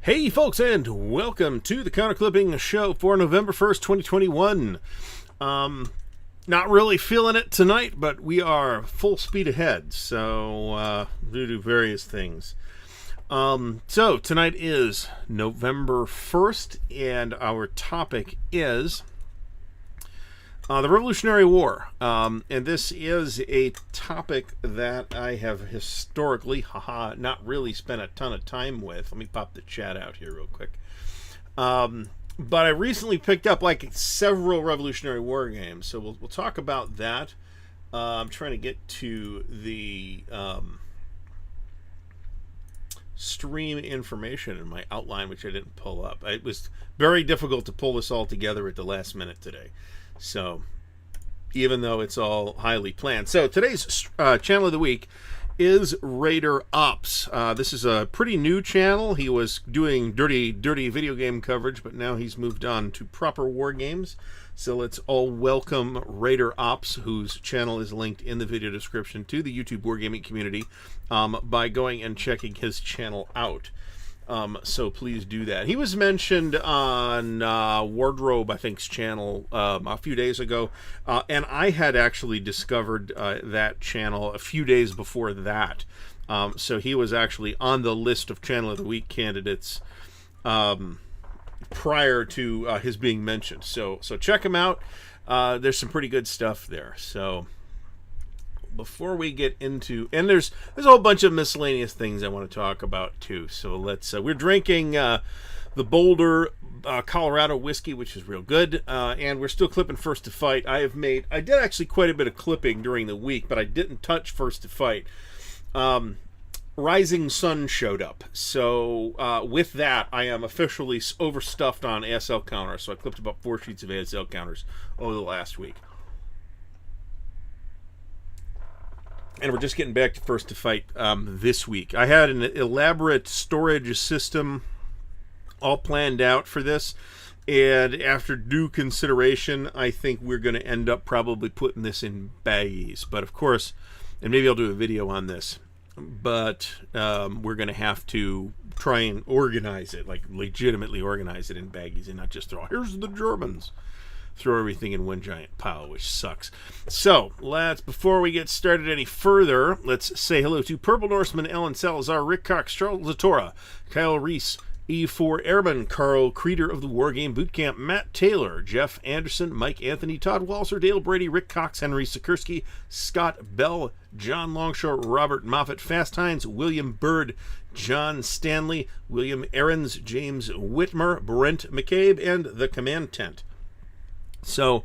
Hey folks, and welcome to the Counter Clipping Show for November 1st, 2021. Not really feeling it tonight, but we are full speed ahead, so due to various things. So tonight is November 1st, and our topic is the Revolutionary War. And this is a topic that I have historically, not really spent a ton of time with. Let me pop the chat out here real quick. But I recently picked up like several Revolutionary War games, so we'll talk about that. I'm trying to get to the stream information in my outline, which I didn't pull up. It was very difficult to pull this all together at the last minute today. So, even though it's all highly planned. So, today's channel of the week is Raider Ops. This is a pretty new channel. He was doing dirty video game coverage, but now he's moved on to proper war games. So, let's all welcome Raider Ops, whose channel is linked in the video description to the YouTube wargaming community by going and checking his channel out. So please do that. He was mentioned on Wardrobe, I think's channel a few days ago, and I had actually discovered that channel a few days before that. So he was actually on the list of Channel of the Week candidates prior to his being mentioned. So check him out. There's some pretty good stuff there. So before we get into, and there's a whole bunch of miscellaneous things I want to talk about too. So let's we're drinking the Boulder Colorado whiskey, which is real good, and we're still clipping First to Fight. I did actually quite a bit of clipping during the week, but I didn't touch First to Fight. Rising Sun showed up, so with that I am officially overstuffed on ASL counter. So I clipped about 4 sheets of ASL counters over the last week. And we're just getting back to First to Fight this week. I had an elaborate storage system all planned out for this. And after due consideration, I think we're going to end up probably putting this in baggies. But of course, and maybe I'll do a video on this, but we're going to have to try and organize it, like legitimately organize it in baggies and not just throw, here's the Germans. Throw everything in one giant pile, which sucks. So, before we get started any further, let's say hello to Purple Norseman, Alan Salazar, Rick Cox, Charles Zatora, Kyle Reese, E4 Airman, Carl Creeder of the Wargame Bootcamp, Matt Taylor, Jeff Anderson, Mike Anthony, Todd Walser, Dale Brady, Rick Cox, Henry Sikorsky, Scott Bell, John Longshore, Robert Moffat, Fast Hines, William Bird, John Stanley, William Ahrens, James Whitmer, Brent McCabe, and The Command Tent. So,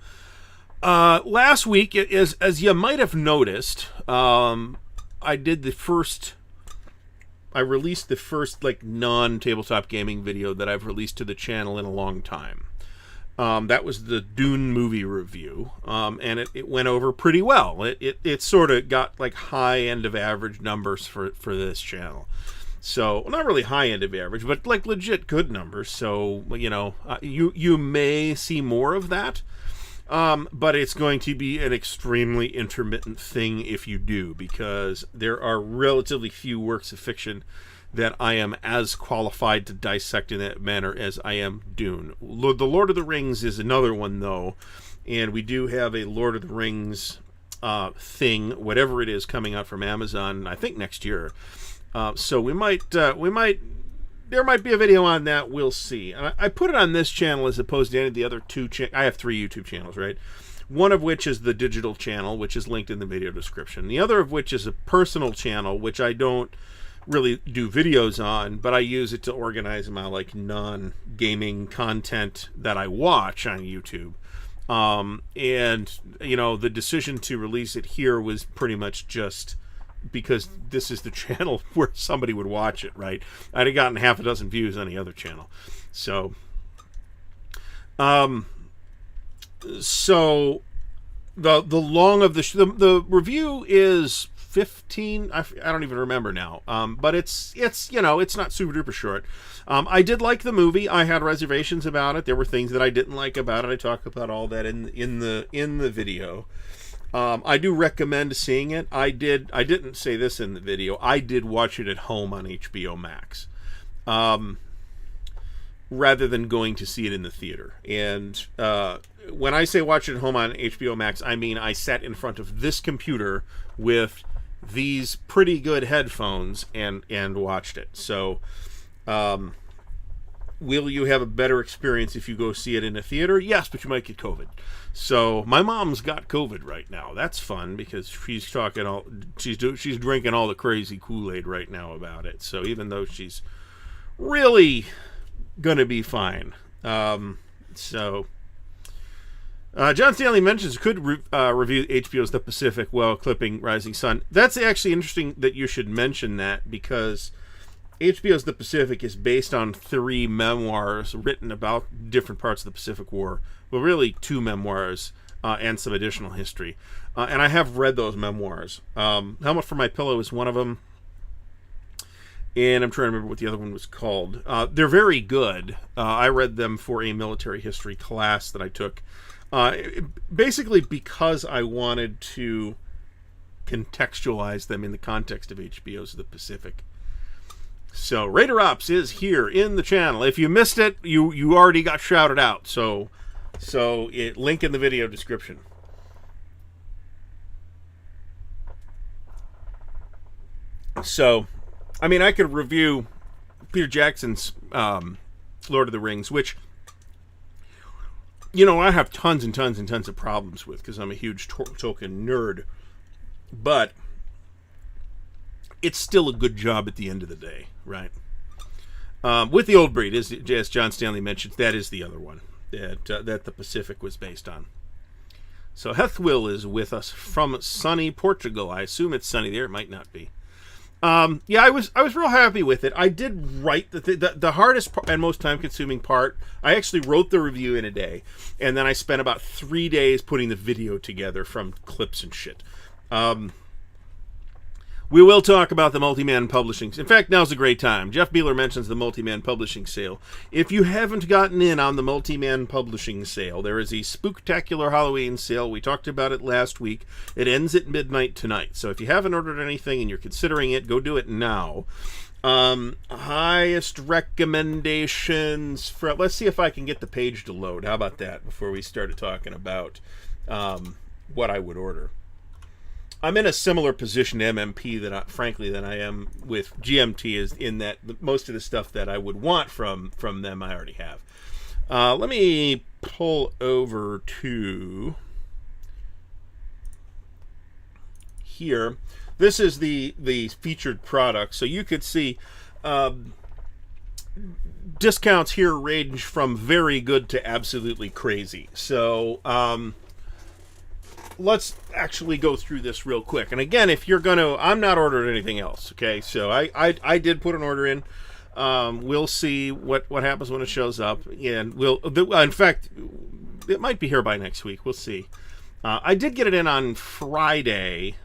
last week, as you might have noticed, I released the first like non-tabletop gaming video that I've released to the channel in a long time. That was the Dune movie review, and it went over pretty well. It sort of got like high end of average numbers for this channel. So, well, not really high end of average, but like legit good numbers. So, you know, you may see more of that, but it's going to be an extremely intermittent thing if you do, because there are relatively few works of fiction that I am as qualified to dissect in that manner as I am Dune. The Lord of the Rings is another one, though, and we do have a Lord of the Rings thing, whatever it is, coming out from Amazon, I think next year. So there might be a video on that. We'll see. And I put it on this channel as opposed to any of the other two. I have 3 YouTube channels, right? One of which is the digital channel, which is linked in the video description. The other of which is a personal channel, which I don't really do videos on, but I use it to organize my like non-gaming content that I watch on YouTube. And you know, the decision to release it here was pretty much just because this is the channel where somebody would watch it, right? I'd have gotten half a dozen views on the other channel. So, the long of the review is 15. I don't even remember now. But it's you know, it's not super duper short. I did like the movie. I had reservations about it. There were things that I didn't like about it. I talk about all that in the video. I do recommend seeing it. I didn't say this in the video. I did watch it at home on HBO Max. rather than going to see it in the theater. And when I say watch it at home on HBO Max, I mean I sat in front of this computer with these pretty good headphones and watched it. So will you have a better experience if you go see it in a theater? Yes, but you might get COVID. So my mom's got COVID right now. That's fun because she's drinking all the crazy Kool-Aid right now about it. So even though she's really gonna be fine. John Stanley mentions could review HBO's The Pacific while clipping Rising Sun. That's actually interesting that you should mention that, because HBO's The Pacific is based on 3 memoirs written about different parts of the Pacific War. Well, really 2 memoirs and some additional history. And I have read those memoirs. Helmet for My Pillow is one of them. And I'm trying to remember what the other one was called. They're very good. I read them for a military history class that I took. Basically because I wanted to contextualize them in the context of HBO's The Pacific. So Raider Ops is here in the channel. If you missed it, you already got shouted out. So link in the video description. So, I mean, I could review Peter Jackson's Lord of the Rings, which, you know, I have tons and tons and tons of problems with because I'm a huge Tolkien nerd. But it's still a good job at the end of the day, right? With the Old Breed, as John Stanley mentioned, that is the other one that the Pacific was based on. So Hethwill is with us from sunny Portugal. I assume it's sunny there. It might not be. Yeah, I was real happy with it. I did write the hardest and most time-consuming part. I actually wrote the review in a day, and then I spent about 3 days putting the video together from clips and shit. We will talk about the Multi-Man Publishing. In fact, now's a great time. Jeff Beeler mentions the Multi-Man Publishing sale. If you haven't gotten in on the Multi-Man Publishing sale, there is a spooktacular Halloween sale. We talked about it last week. It ends at midnight tonight. So if you haven't ordered anything and you're considering it, go do it now. Highest recommendations for... Let's see if I can get the page to load. How about that before we started talking about what I would order? I'm in a similar position to MMP than I am with GMT, is in that most of the stuff that I would want from them I already have. Let me pull over to here. This is the featured product, so you could see discounts here range from very good to absolutely crazy. So let's actually go through this real quick. And again, if you're going to... I'm not ordering anything else, okay? So I did put an order in. We'll see what happens when it shows up. And in fact, it might be here by next week. We'll see. I did get it in on Friday,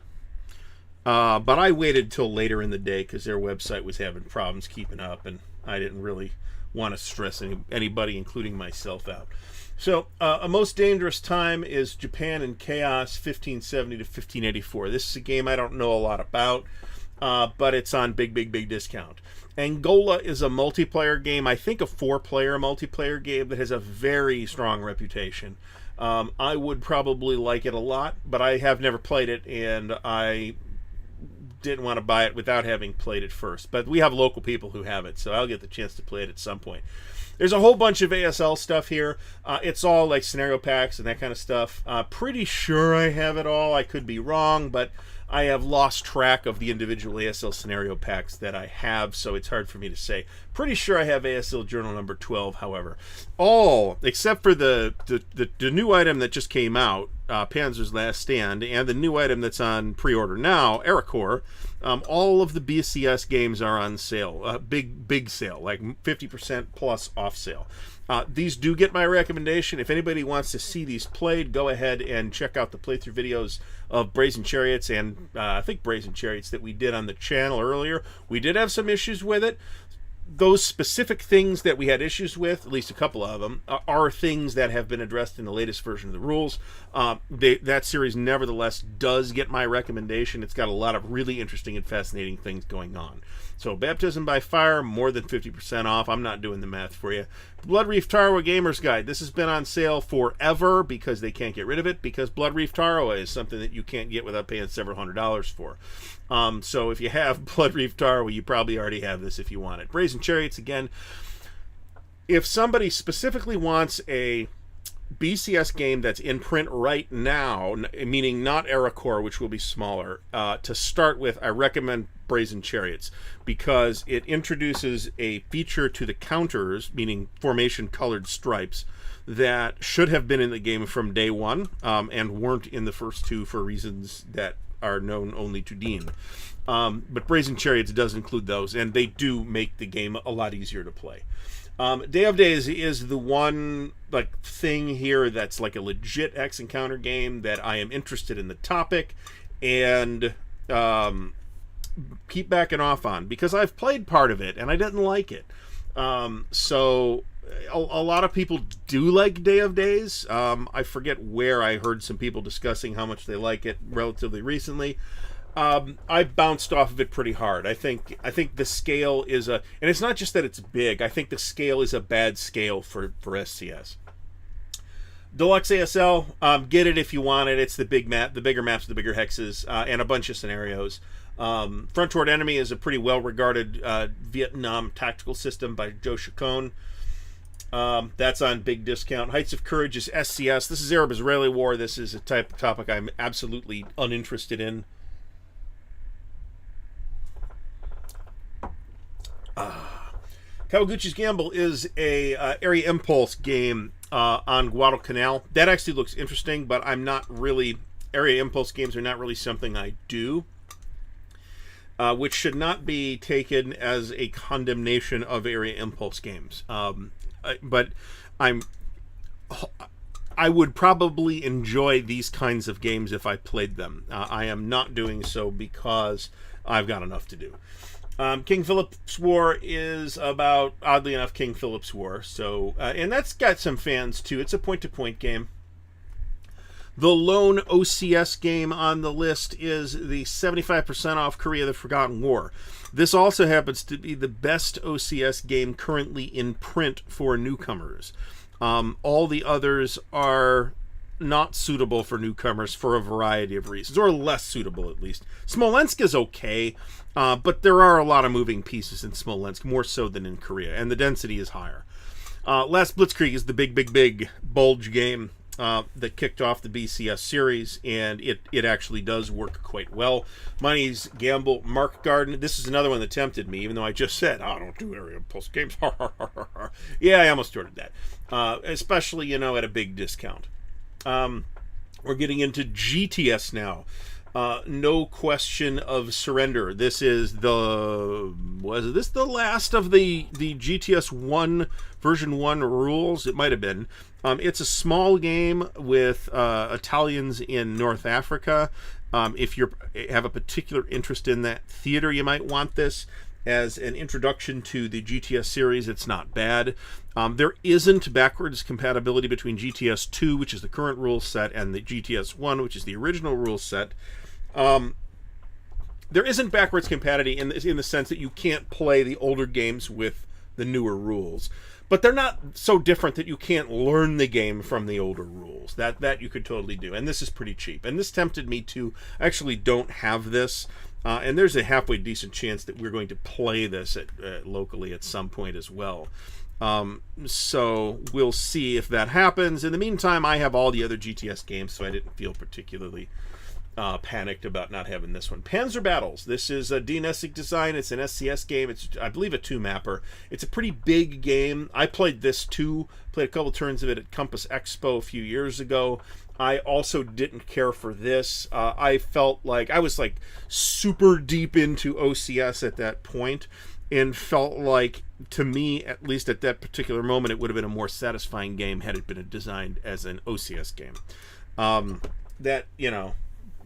but I waited till later in the day because their website was having problems keeping up, and I didn't really want to stress anybody, including myself, out. So, A Most Dangerous Time is Japan in Chaos, 1570 to 1584. This is a game I don't know a lot about, but it's on big discount. Angola is a multiplayer game, I think a 4-player multiplayer game that has a very strong reputation. I would probably like it a lot, but I have never played it, and I didn't want to buy it without having played it first. But we have local people who have it, so I'll get the chance to play it at some point. There's a whole bunch of ASL stuff here. It's all like scenario packs and that kind of stuff. Pretty sure I have it all. I could be wrong, but I have lost track of the individual ASL scenario packs that I have, so it's hard for me to say. Pretty sure I have ASL Journal number 12, however. All, except for the new item that just came out, Panzer's Last Stand, and the new item that's on pre-order now, Aracor, all of the BCS games are on sale. Big sale, like 50% plus off sale. These do get my recommendation. If anybody wants to see these played, go ahead and check out the playthrough videos of Brazen Chariots and I think Brazen Chariots that we did on the channel earlier. We did have some issues with it. Those specific things that we had issues with, at least a couple of them, are things that have been addressed in the latest version of the rules. That series, nevertheless, does get my recommendation. It's got a lot of really interesting and fascinating things going on. So, Baptism by Fire, more than 50% off. I'm not doing the math for you. Blood Reef Tarawa Gamer's Guide. This has been on sale forever because they can't get rid of it, because Blood Reef Tarawa is something that you can't get without paying several $100s for. So if you have Blood Reef Tarawa, you probably already have this if you want it. Brazen Chariots, again, if somebody specifically wants a BCS game that's in print right now, meaning not EraCore, which will be smaller, to start with, I recommend Brazen Chariots, because it introduces a feature to the counters, meaning formation colored stripes, that should have been in the game from day one, and weren't in the first two for reasons that are known only to Dean. But Brazen Chariots does include those, and they do make the game a lot easier to play. Day of Days is the one thing here that's like a legit X Encounter game that I am interested in the topic and keep backing off on, because I've played part of it and I didn't like it. So a lot of people do like Day of Days. I forget where I heard some people discussing how much they like it relatively recently. I bounced off of it pretty hard. I think the scale is and it's not just that it's big. I think the scale is a bad scale for SCS. Deluxe ASL, get it if you want it. It's the bigger maps, the bigger hexes, and a bunch of scenarios. Front Toward Enemy is a pretty well-regarded Vietnam tactical system by Joe Chacon. That's on big discount. Heights of Courage is SCS. This is Arab-Israeli War. This is a type of topic I'm absolutely uninterested in. Kawaguchi's Gamble is a Area Impulse game on Guadalcanal. That actually looks interesting, but I'm not really... Area Impulse games are not really something I do, which should not be taken as a condemnation of Area Impulse games. But I would probably enjoy these kinds of games if I played them. I am not doing so because I've got enough to do. King Philip's War is about, oddly enough, King Philip's War. So, and that's got some fans too. It's a point-to-point game. The lone OCS game on the list is the 75% off Korea the Forgotten War. This also happens to be the best OCS game currently in print for newcomers. All the others are not suitable for newcomers for a variety of reasons, or less suitable at least. Smolensk is okay, but there are a lot of moving pieces in Smolensk, more so than in Korea, and the density is higher. Last Blitzkrieg is the big bulge game that kicked off the BCS series, and it actually does work quite well. Money's Gamble Mark Garden. This is another one that tempted me, even though I just said, I don't do Area Impulse games. Yeah, I almost ordered that. Especially, at a big discount. We're getting into GTS now. No Question of Surrender. This is the last of the GTS 1 version 1 rules? It might have been. It's a small game with Italians in North Africa. If you have a particular interest in that theater, you might want this as an introduction to the GTS series. It's not bad. There isn't backwards compatibility between GTS 2, which is the current rule set, and the GTS 1, which is the original rule set. There isn't backwards compatibility in the sense that you can't play the older games with the newer rules. But they're not so different that you can't learn the game from the older rules. That you could totally do. And this is pretty cheap. And this tempted me to... I actually don't have this. And there's a halfway decent chance that we're going to play this locally at some point as well. So we'll see if that happens. In the meantime, I have all the other GTS games, so I didn't feel particularly panicked about not having this one. Panzer Battles. This is a Dean Essig design. It's an SCS game. It's, I believe, a 2-mapper. It's a pretty big game. I played this too. Played a couple turns of it at Compass Expo a few years ago. I also didn't care for this. I felt like I was super deep into OCS at that point, and felt like, to me, at least at that particular moment, it would have been a more satisfying game had it been designed as an OCS game.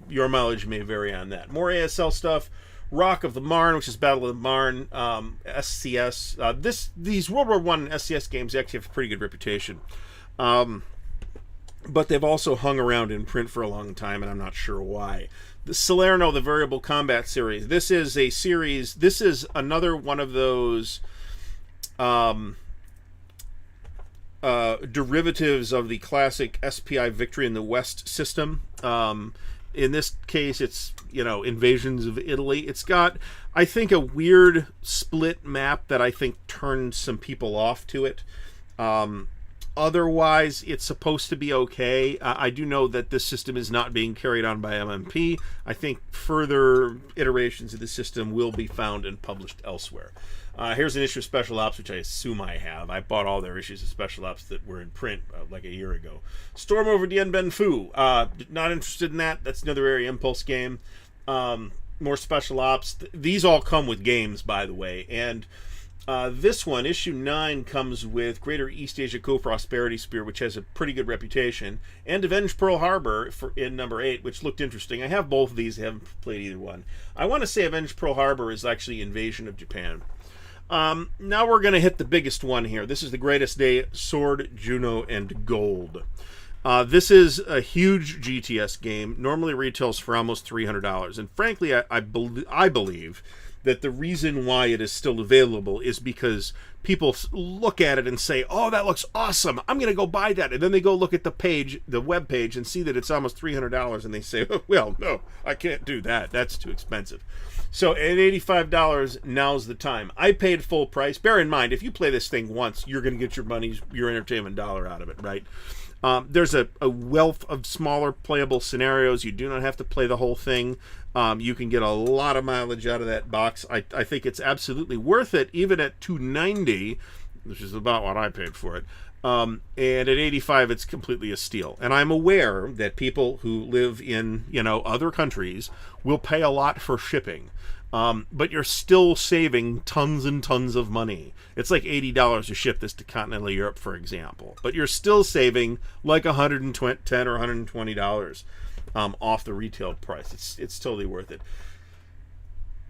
Your mileage may vary on that. More ASL stuff. Rock of the Marne, which is Battle of the Marne, SCS. These World War I SCS games actually have a pretty good reputation. But they've also hung around in print for a long time, and I'm not sure why. The Salerno, the Variable Combat series. This is a series... This is another one of those derivatives of the classic SPI Victory in the West system. In this case, it's, Invasions of Italy. It's got, I think, a weird split map that I think turned some people off to it. Otherwise, it's supposed to be okay. I do know that this system is not being carried on by MMP. I think further iterations of the system will be found and published elsewhere. Here's an issue of Special Ops, which I assume I have. I bought all their issues of Special Ops that were in print like a year ago. Storm over Dien Ben Phu. Not interested in that. That's another area impulse game. More Special Ops. These all come with games, by the way. And this one, issue 9, comes with Greater East Asia Co-Prosperity Spear, which has a pretty good reputation, and Avenge Pearl Harbor in number 8, which looked interesting. I have both of these. I haven't played either one. I want to say Avenge Pearl Harbor is actually Invasion of Japan. Now we're going to hit the biggest one here. This is The Greatest Day, Sword, Juno, and Gold. This is a huge GTS game. Normally retails for almost $300. And frankly, I believe that the reason why it is still available is because people look at it and say, oh, that looks awesome, I'm going to go buy that. And then they go look at the web page, and see that it's almost $300, and they say, oh, well, no, I can't do that. That's too expensive. So at $85, now's the time. I paid full price. Bear in mind, if you play this thing once, you're going to get your entertainment dollar out of it, right? There's a wealth of smaller playable scenarios. You do not have to play the whole thing. You can get a lot of mileage out of that box. I think it's absolutely worth it, even at $290, which is about what I paid for it. And at $85, it's completely a steal. And I'm aware that people who live in, other countries will pay a lot for shipping. But you're still saving tons and tons of money. It's like $80 to ship this to continental Europe, for example. But you're still saving like $110 or $120 off the retail price. It's totally worth it.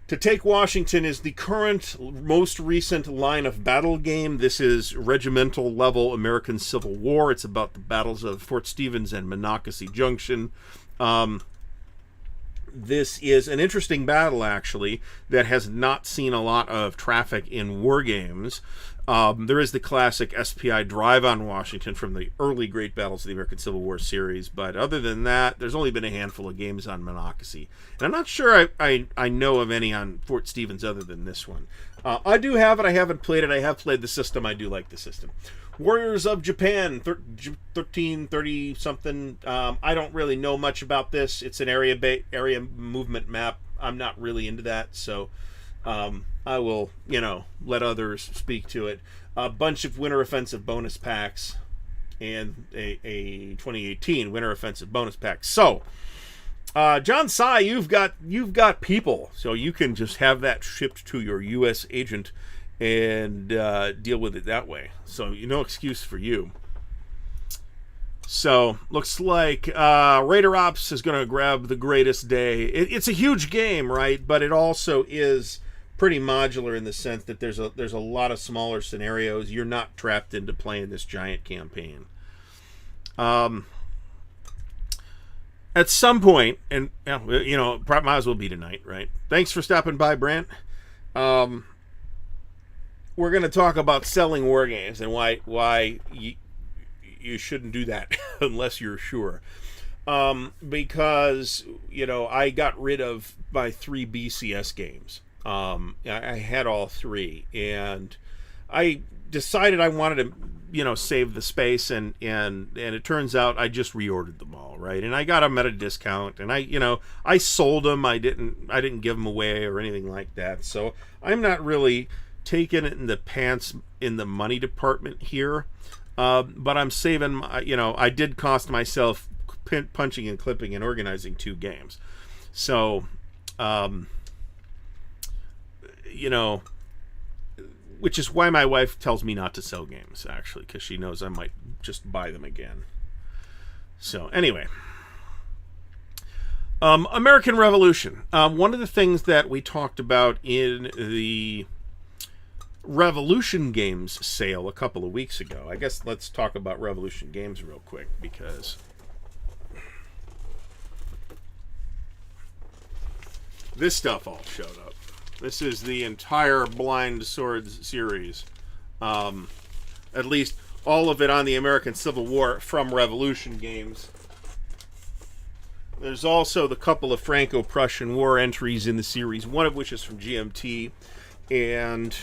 To Take Washington is the current, most recent line of battle game. This is regimental level American Civil War. It's about the battles of Fort Stevens and Monocacy Junction. This is an interesting battle, actually, that has not seen a lot of traffic in war games. There is the classic SPI Drive on Washington from the early Great Battles of the American Civil War series, but other than that, there's only been a handful of games on Monocacy. And I'm not sure I know of any on Fort Stevens other than this one. I do have it. I haven't played it. I have played the system. I do like the system. Warriors of Japan, 1330-something. I don't really know much about this. It's an area movement map. I'm not really into that, so I will, let others speak to it. A bunch of Winter Offensive bonus packs and a 2018 Winter Offensive bonus pack. So, John Sy, you've got people, so you can just have that shipped to your U.S. agent and deal with it that way. So no excuse for you. So looks like Raider Ops is going to grab The Greatest Day. It's a huge game, right? But it also is pretty modular in the sense that there's a lot of smaller scenarios. You're not trapped into playing this giant campaign. At some point, and might as well be tonight, right? Thanks for stopping by, Brant. We're going to talk about selling war games and why you shouldn't do that unless you're sure. Because, I got rid of my 3 BCS games. I had all 3, and I decided I wanted to, save the space, and it turns out I just reordered them all, right? And I got them at a discount, and I sold them. I didn't give them away or anything like that. So I'm not really taking it in the pants in the money department here, but I'm saving. I did cost myself punching and clipping and organizing 2 games, so which is why my wife tells me not to sell games, actually, because she knows I might just buy them again. So anyway, American Revolution. One of the things that we talked about in the Revolution Games sale a couple of weeks ago. I guess let's talk about Revolution Games real quick, because this stuff all showed up. This is the entire Blind Swords series. At least all of it on the American Civil War from Revolution games. There's also the couple of Franco-Prussian War entries in the series, one of which is from GMT, and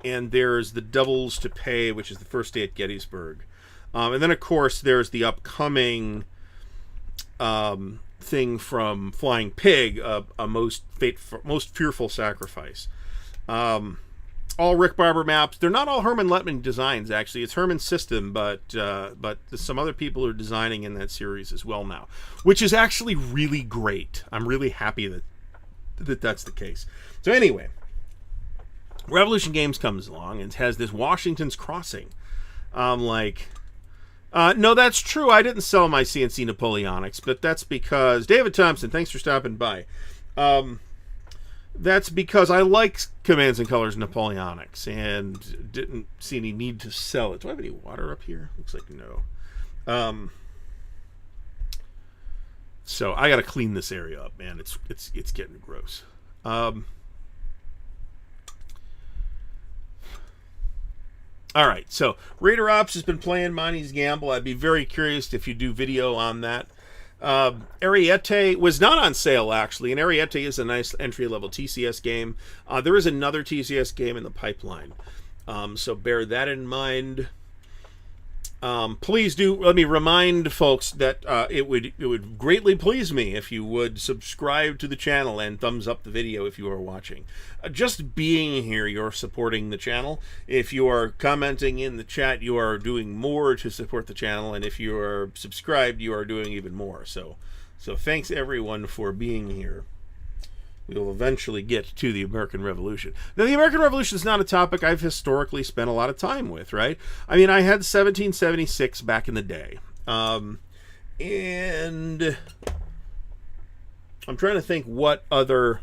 there's the Devils to Pay, which is the first day at Gettysburg. And then, of course, there's the upcoming thing from Flying Pig, a most fearful sacrifice. All Rick Barber maps. They're not all Herman Lettman designs, actually. It's Herman's system, but some other people are designing in that series as well now, which is actually really great. I'm really happy that that's the case. So anyway, Revolution Games comes along and has this Washington's Crossing. No, that's true. I didn't sell my CNC Napoleonics, but that's because David Thompson, thanks for stopping by. That's because I like Commands and Colors Napoleonics and didn't see any need to sell it. Do I have any water up here? Looks like no. So I got to clean this area up, man. It's getting gross. All right, so Raider Ops has been playing Monty's Gamble. I'd be very curious if you do video on that. Ariete was not on sale, actually, and Ariete is a nice entry-level TCS game. There is another TCS game in the pipeline, so bear that in mind. Please do let me remind folks that it would greatly please me if you would subscribe to the channel and thumbs up the video if you are watching. Just being here, you're supporting the channel. If you are commenting in the chat, you are doing more to support the channel, and if you are subscribed, you are doing even more. So thanks everyone for being here. We will eventually get to the American Revolution. Now, the American Revolution is not a topic I've historically spent a lot of time with, right? I mean, I had 1776 back in the day. And I'm trying to think what other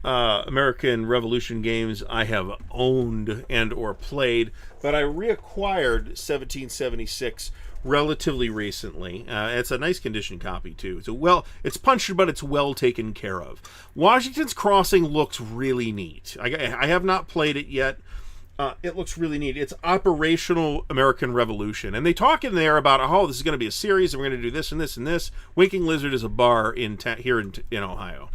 American Revolution games I have owned and or played, but I reacquired 1776 relatively recently. It's a nice condition copy too. So it's punctured, but it's well taken care of. Washington's Crossing looks really neat. I have not played it yet. It looks really neat. It's operational American Revolution, and they talk in there about this is going to be a series, and we're going to do this and this and this. Winking Lizard is a bar here in Ohio.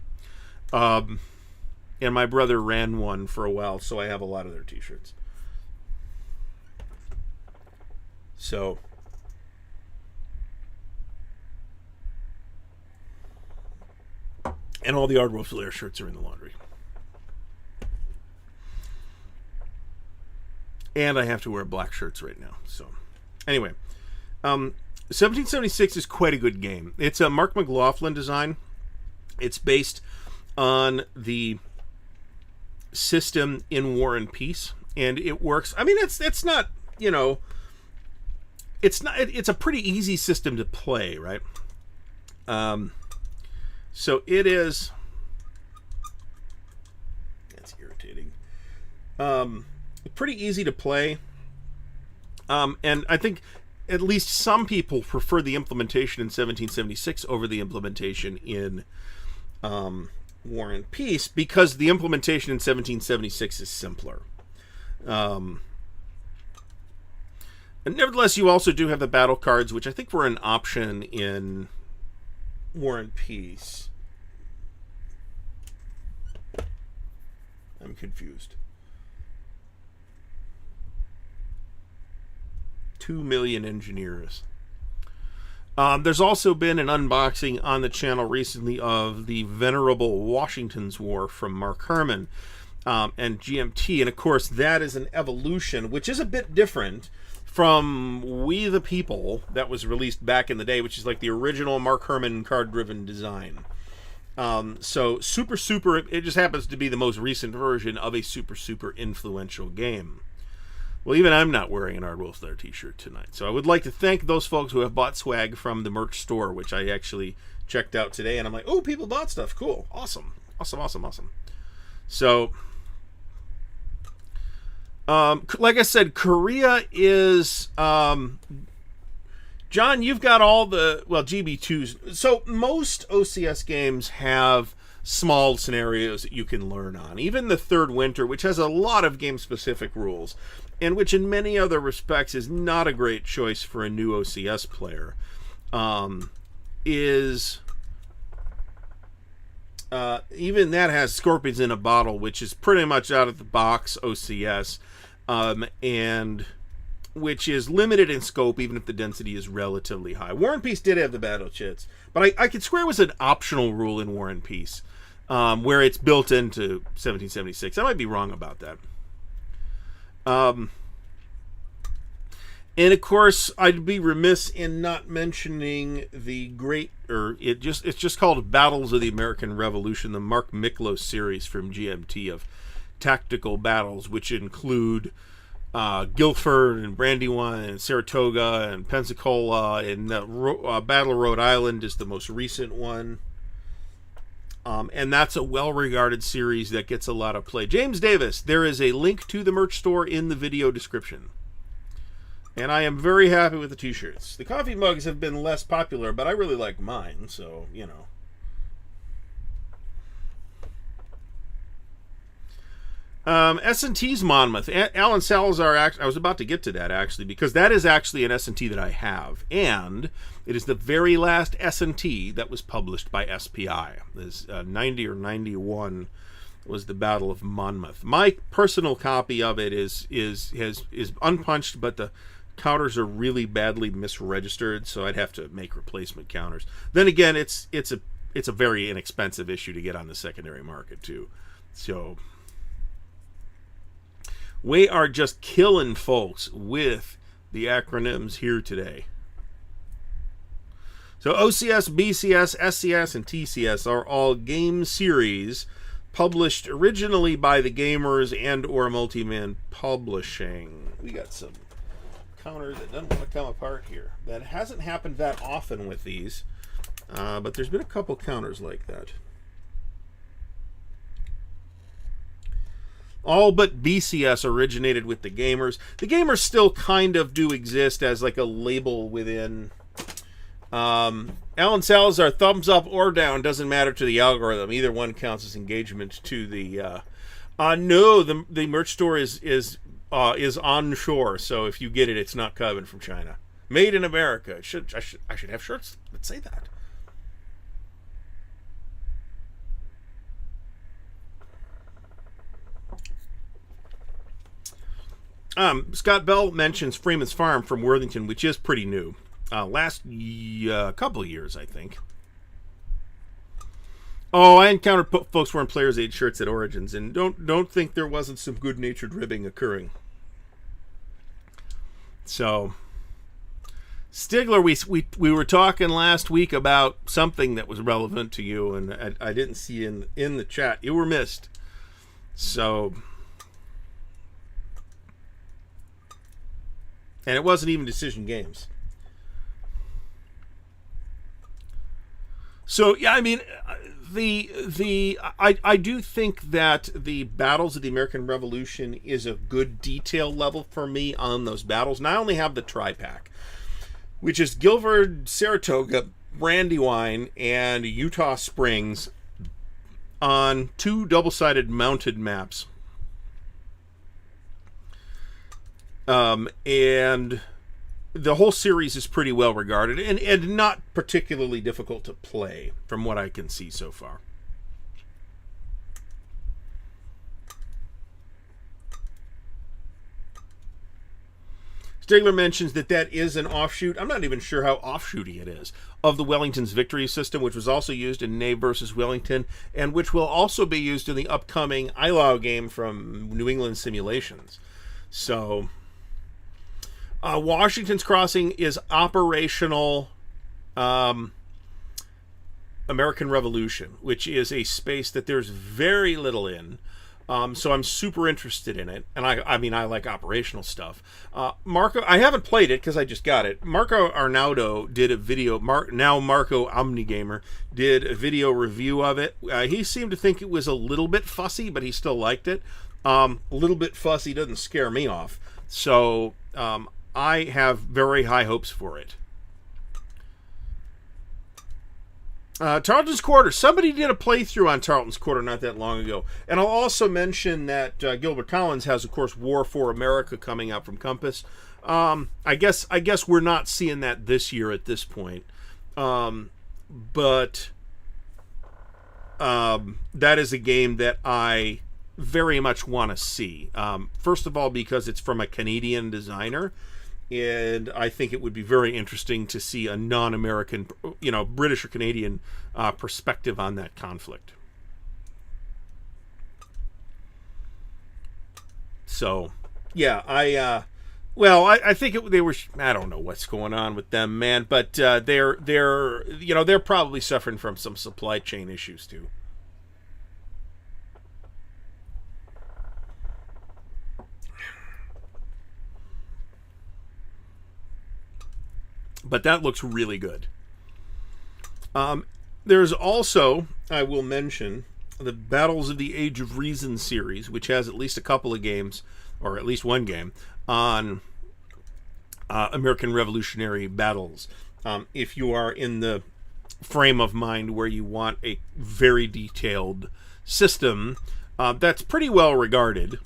And my brother ran one for a while, so I have a lot of their t-shirts. So and all the Ardwulf Lair shirts are in the laundry. And I have to wear black shirts right now. So anyway, 1776 is quite a good game. It's a Mark McLaughlin design. It's based on the system in War and Peace, and it works. I mean, it's not, it's a pretty easy system to play, right? So it is. That's irritating. Pretty easy to play. And I think at least some people prefer the implementation in 1776 over the implementation in War and Peace, because the implementation in 1776 is simpler. And nevertheless, you also do have the battle cards, which I think were an option in War and Peace. I'm confused. 2 million engineers. There's also been an unboxing on the channel recently of the Venerable Washington's War from Mark Herman and GMT, and of course that is an evolution, which is a bit different from We the People that was released back in the day, which is like the original Mark Herman card-driven design. So super, it just happens to be the most recent version of a super influential game. Well, even I'm not wearing an Ardwulf Lair t-shirt tonight. So I would like to thank those folks who have bought swag from the merch store, which I actually checked out today, and I'm like, oh, people bought stuff. Cool. Awesome. So, like I said, Korea is, John, you've got all the, GB2s. So most OCS games have small scenarios that you can learn on. Even the Third Winter, which has a lot of game-specific rules, and which in many other respects is not a great choice for a new OCS player, is even that has Scorpions in a Bottle, which is pretty much out of the box OCS, and which is limited in scope even if the density is relatively high. War and Peace did have the battle chits, but I could swear it was an optional rule in War and Peace, where it's built into 1776. I might be wrong about that. And of course, I'd be remiss in not mentioning the great, it's just called Battles of the American Revolution, the Mark Miklos series from GMT of tactical battles, which include Guilford and Brandywine and Saratoga and Pensacola, and Battle of Rhode Island is the most recent one. And that's a well-regarded series that gets a lot of play. James Davis, there is a link to the merch store in the video description. And I am very happy with the t-shirts. The coffee mugs have been less popular, but I really like mine, so, you know. S&T's Monmouth. Alan Salazar, I was about to get to that, actually, because that is actually an S&T that I have. And it is the very last S&T that was published by SPI. This 90 or 91 was the Battle of Monmouth. My personal copy of it is unpunched, but the counters are really badly misregistered, so I'd have to make replacement counters. Then again, it's a very inexpensive issue to get on the secondary market too. So we are just killing folks with the acronyms here today. So OCS, BCS, SCS, and TCS are all game series published originally by the Gamers and or Multiman Publishing. We got some counters that doesn't want to come apart here. That hasn't happened that often with these, but there's been a couple counters like that. All but BCS originated with the Gamers. The Gamers still kind of do exist as like a label within. Alan Salazar, thumbs up or down, doesn't matter to the algorithm. Either one counts as engagement to the. No, the merch store is onshore, so if you get it, it's not coming from China. Made in America. I should have shirts that say that. Scott Bell mentions Freeman's Farm from Worthington, which is pretty new. Last couple of years, I think. Oh, I encountered folks wearing Players Aid shirts at Origins, and don't think there wasn't some good-natured ribbing occurring. So, Stigler, we were talking last week about something that was relevant to you, and I didn't see in the chat. You were missed. So, and it wasn't even Decision Games. So yeah, I mean, I do think that the Battles of the American Revolution is a good detail level for me on those battles. And I only have the tri-pack, which is Guilford, Saratoga, Brandywine, and Utah Springs on 2 double-sided mounted maps. And the whole series is pretty well regarded and not particularly difficult to play from what I can see so far. Stigler mentions that is an offshoot. I'm not even sure how offshooty it is of the Wellington's Victory system, which was also used in Knave versus Wellington, and which will also be used in the upcoming ILAW game from New England Simulations. So Washington's Crossing is operational American Revolution, which is a space that there's very little in. So I'm super interested in it. And I mean, I like operational stuff. Marco, I haven't played it because I just got it. Marco Arnaudo did a video, now Marco Omnigamer, did a video review of it. He seemed to think it was a little bit fussy, but he still liked it. A little bit fussy doesn't scare me off. So, I have very high hopes for it. Tarleton's Quarter. Somebody did a playthrough on Tarleton's Quarter not that long ago. And I'll also mention that Gilbert Collins has, of course, War for America coming out from Compass. I guess we're not seeing that this year at this point. But that is a game that I very much want to see. First of all, because it's from a Canadian designer. And I think it would be very interesting to see a non-American, British or Canadian perspective on that conflict. So, yeah, I think they were. I don't know what's going on with them, man, but they're probably suffering from some supply chain issues too. But that looks really good. There's also, I will mention, the Battles of the Age of Reason series, which has at least a couple of games, or at least one game, on American Revolutionary battles. If you are in the frame of mind where you want a very detailed system, that's pretty well regarded.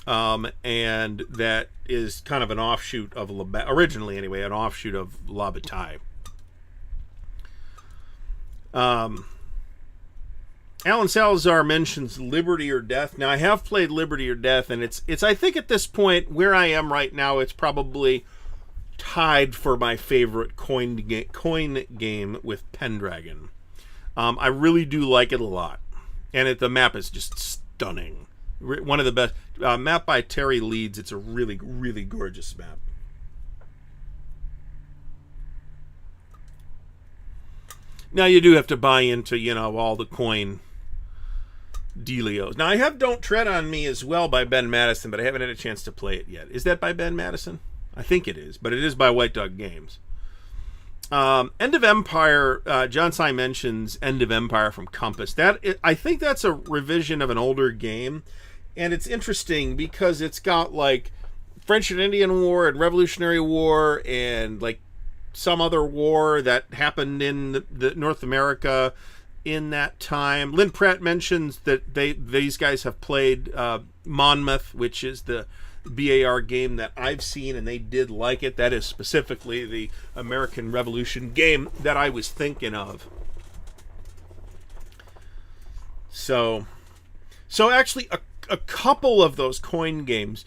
And that is kind of an offshoot of originally anyway, an offshoot of La Bataille. Alan Salazar mentions Liberty or Death. Now, I have played Liberty or Death, and it's I think at this point where I am right now, it's probably tied for my favorite coin game with Pendragon. I really do like it a lot, and the map is just stunning. One of the best. Map by Terry Leeds. It's a really, really gorgeous map. Now, you do have to buy into, all the coin dealios. Now, I have Don't Tread on Me as well by Ben Madison, but I haven't had a chance to play it yet. Is that by Ben Madison? I think it is, but it is by White Dog Games. End of Empire, John Sy mentions End of Empire from Compass. I think that's a revision of an older game. And it's interesting because it's got like French and Indian War and Revolutionary War and like some other war that happened in the North America in that time. Lynn Pratt mentions that these guys have played Monmouth, which is the BAR game that I've seen, and they did like it. That is specifically the American Revolution game that I was thinking of. So actually, a couple of those coin games,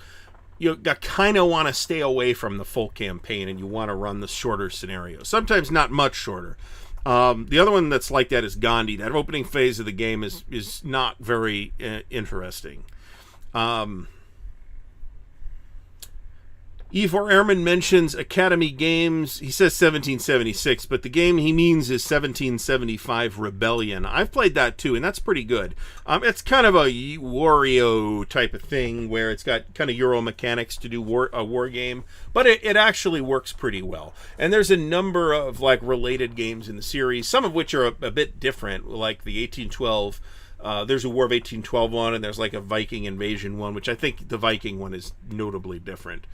you kind of want to stay away from the full campaign, and you want to run the shorter scenarios. Sometimes not much shorter. The other one that's like that is Gandhi. That opening phase of the game is not very interesting. E4 Airman mentions Academy Games. He says 1776, but the game he means is 1775 Rebellion. I've played that too, and that's pretty good. It's kind of a Wario type of thing where it's got kind of Euro mechanics to do a war game, but it actually works pretty well. And there's a number of like related games in the series, some of which are a bit different, like the 1812. There's a War of 1812 one, and there's like a Viking invasion one, which I think the Viking one is notably different.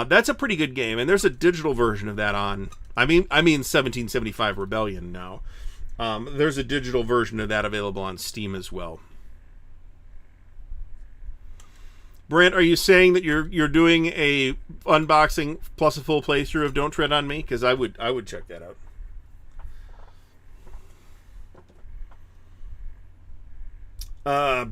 That's a pretty good game, and there's a digital version of that on. I mean 1775 Rebellion now. There's a digital version of that available on Steam as well. Brent, are you saying that you're doing a unboxing plus a full playthrough of Don't Tread on Me? Because I would check that out.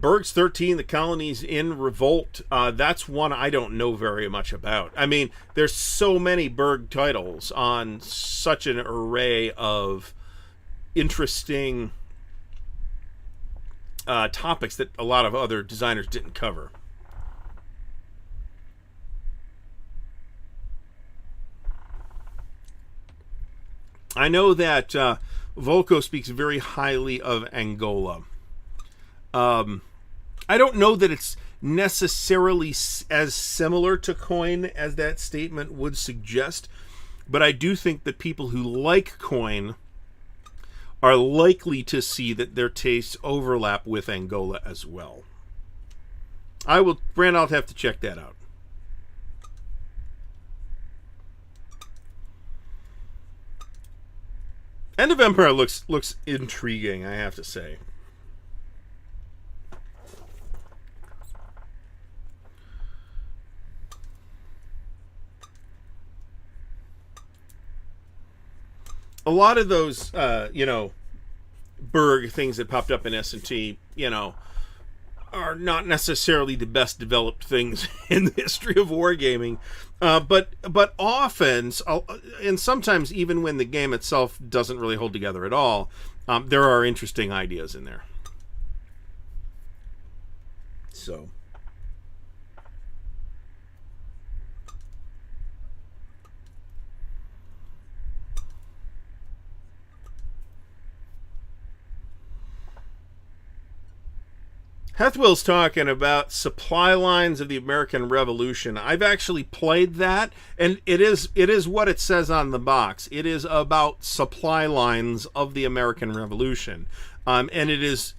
Berg's 13, The Colonies in Revolt. That's one I don't know very much about. I mean, there's so many Berg titles on such an array of interesting topics that a lot of other designers didn't cover. I know that Volko speaks very highly of Angola. I don't know that it's necessarily as similar to coin as that statement would suggest, but I do think that people who like coin are likely to see that their tastes overlap with Angola as well. Brand, I'll have to check that out. End of Empire looks intriguing, I have to say. A lot of those, Berg things that popped up in S&T, are not necessarily the best developed things in the history of wargaming. But often, and sometimes even when the game itself doesn't really hold together at all, there are interesting ideas in there. So... Hethwill's talking about supply lines of the American Revolution. I've actually played that, and it is what it says on the box. It is about supply lines of the American Revolution, and it is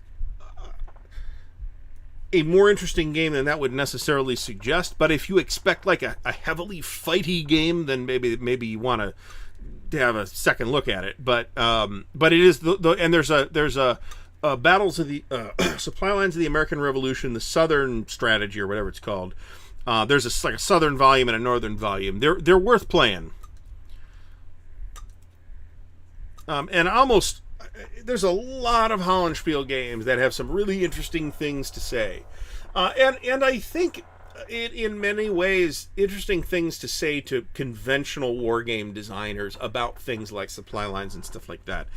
a more interesting game than that would necessarily suggest. But if you expect like a heavily fighty game, then maybe you want to have a second look at it. But it is and there's a Battles of the Supply Lines of the American Revolution, the Southern Strategy, or whatever it's called. There's a Southern volume and a Northern volume. They're worth playing. And almost there's a lot of Hollenspiel games that have some really interesting things to say, and I think it in many ways interesting things to say to conventional wargame designers about things like supply lines and stuff like that.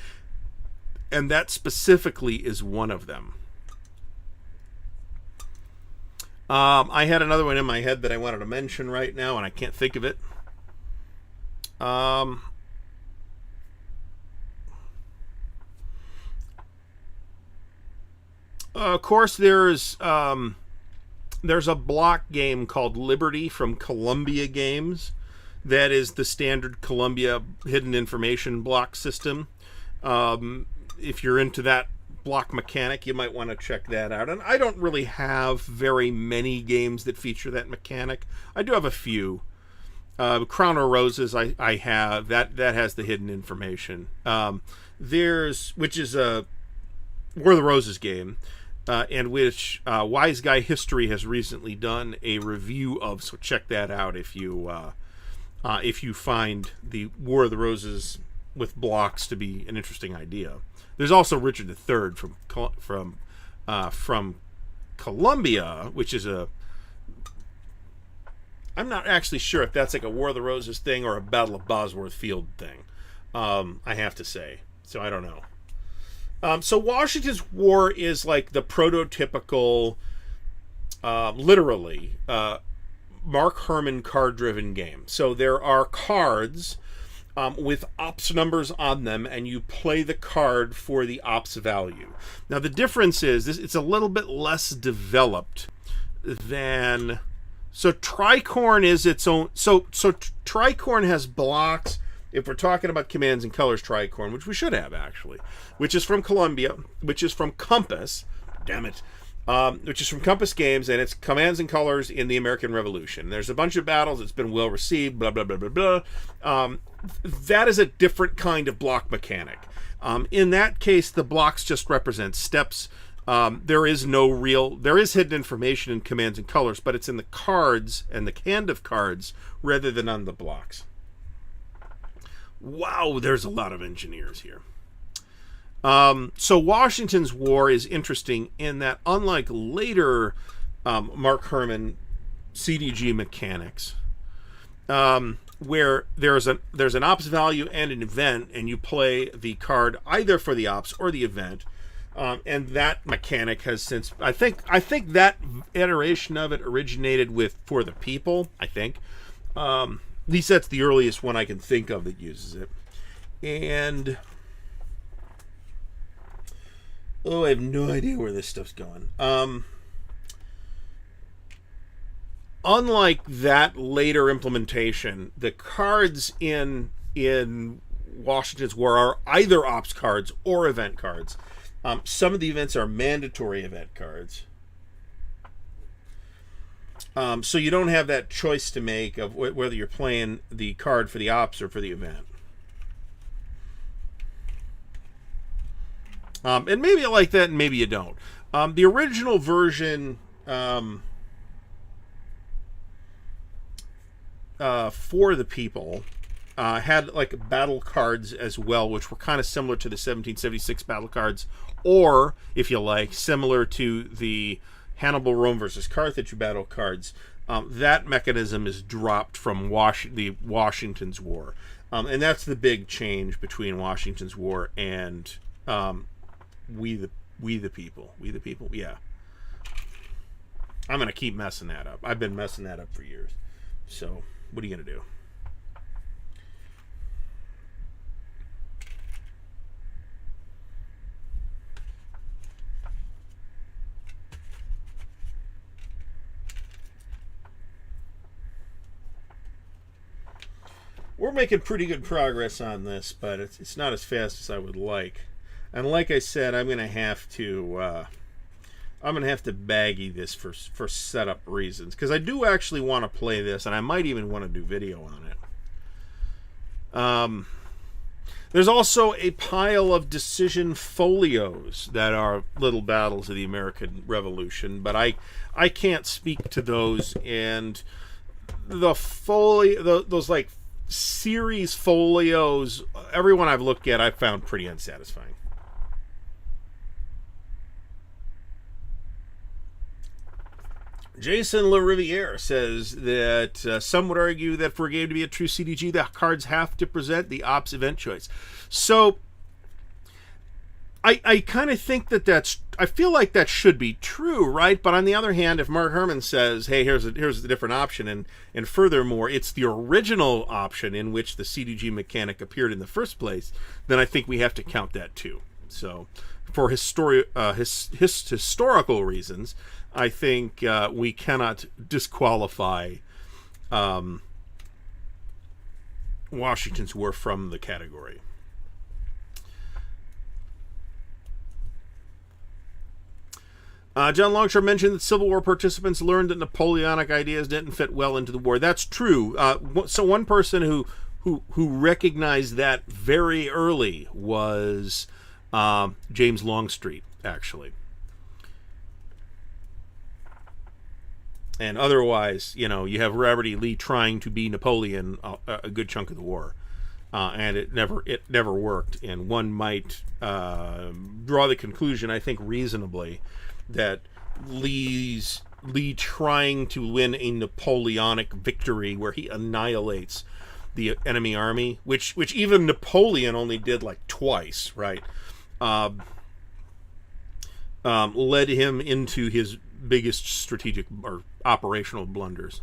And that specifically is one of them. I had another one in my head that I wanted to mention right now, and I can't think of it. Of course, there's a block game called Liberty from Columbia Games. That is the standard Columbia hidden information block system. If you're into that block mechanic, you might want to check that out. And I don't really have very many games that feature that mechanic. I do have a few. Crown of Roses, I have. That has the hidden information. Which is a War of the Roses game, and which Wise Guy History has recently done a review of. So check that out if you find the War of the Roses with blocks to be an interesting idea. There's also Richard III from Columbia, which is I'm not actually sure if that's like a War of the Roses thing or a Battle of Bosworth Field thing. I have to say, so I don't know. So Washington's War is like the prototypical, literally, Mark Herman card-driven game. So there are cards with ops numbers on them, and you play the card for the ops value. Now the difference is it's a little bit less developed than... So Tricorn is its own... So Tricorn has blocks. If we're talking about Commands and Colors Tricorn, which we should have actually, which is from Columbia, which is from Compass, damn it, which is from Compass Games, and it's Commands and Colors in the American Revolution. There's a bunch of battles. It's been well received. Blah blah blah blah blah. That is a different kind of block mechanic. In that case, the blocks just represent steps. There is hidden information in Commands and Colors, but it's in the cards and the hand of cards rather than on the blocks. Wow, there's a lot of engineers here. So Washington's War is interesting in that, unlike later Mark Herman CDG mechanics, where there's an ops value and an event, and you play the card either for the ops or the event, and that mechanic has since I think that iteration of it originated with For the People. I think at least that's the earliest one I can think of that uses it, and. Oh, I have no idea where this stuff's going. Unlike that later implementation, the cards in Washington's War are either ops cards or event cards. Some of the events are mandatory event cards. So you don't have that choice to make of whether you're playing the card for the ops or for the event. And maybe you like that, and maybe you don't. The original version for the people had like battle cards as well, which were kind of similar to the 1776 battle cards, or if you like, similar to the Hannibal Rome versus Carthage battle cards. That mechanism is dropped from the Washington's War, and that's the big change between Washington's War and we the people. We the people. Yeah, I'm gonna keep messing that up. I've been messing that up for years. So what are you gonna do? We're making pretty good progress on this, but it's not as fast as I would like. And like I said, I'm gonna have to baggy this for setup reasons, because I do actually want to play this, and I might even want to do video on it. There's also a pile of decision folios that are little battles of the American Revolution, but I can't speak to those. And the those like series folios, everyone I've looked at, I've found pretty unsatisfying. Jason LaRiviere says that some would argue that for a game to be a true CDG, the cards have to present the ops event choice. So I kind of think I feel like that should be true, right? But on the other hand, if Mark Herman says, hey, here's a different option, and furthermore, it's the original option in which the CDG mechanic appeared in the first place, then I think we have to count that too. So for historical reasons, I think we cannot disqualify Washington's War from the category. John Longshore mentioned that Civil War participants learned that Napoleonic ideas didn't fit well into the war. That's true. So one person who recognized that very early was James Longstreet, actually. And otherwise, you have Robert E. Lee trying to be Napoleon a good chunk of the war, and it never worked. And one might draw the conclusion, I think reasonably, that Lee trying to win a Napoleonic victory where he annihilates the enemy army, which even Napoleon only did like twice, right? Led him into his biggest strategic or operational blunders.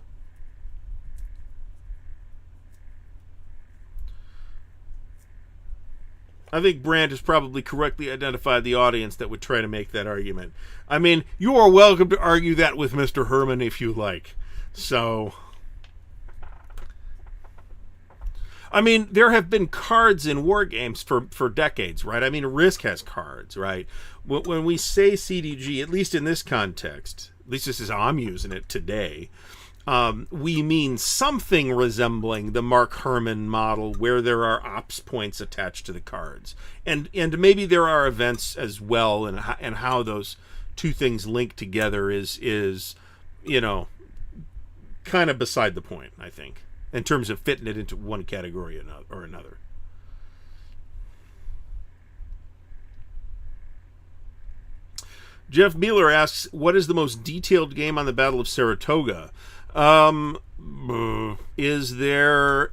I think Brandt has probably correctly identified the audience that would try to make that argument. I mean, you are welcome to argue that with Mr. Herman if you like. So, I mean, there have been cards in war games for decades, right? I mean, Risk has cards, right? When we say CDG, at least in this context, at least this is how I'm using it today, we mean something resembling the Mark Herman model where there are ops points attached to the cards. And maybe there are events as well, and how those two things link together is kind of beside the point, I think, in terms of fitting it into one category or another. Jeff Beeler asks, what is the most detailed game on the Battle of Saratoga? Is there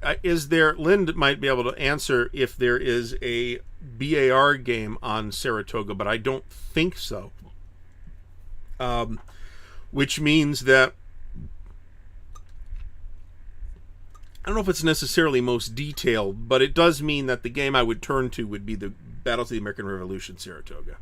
Lind might be able to answer if there is a BAR game on Saratoga, but I don't think so. Which means that I don't know if it's necessarily most detailed, but it does mean that the game I would turn to would be the Battles of the American Revolution Saratoga.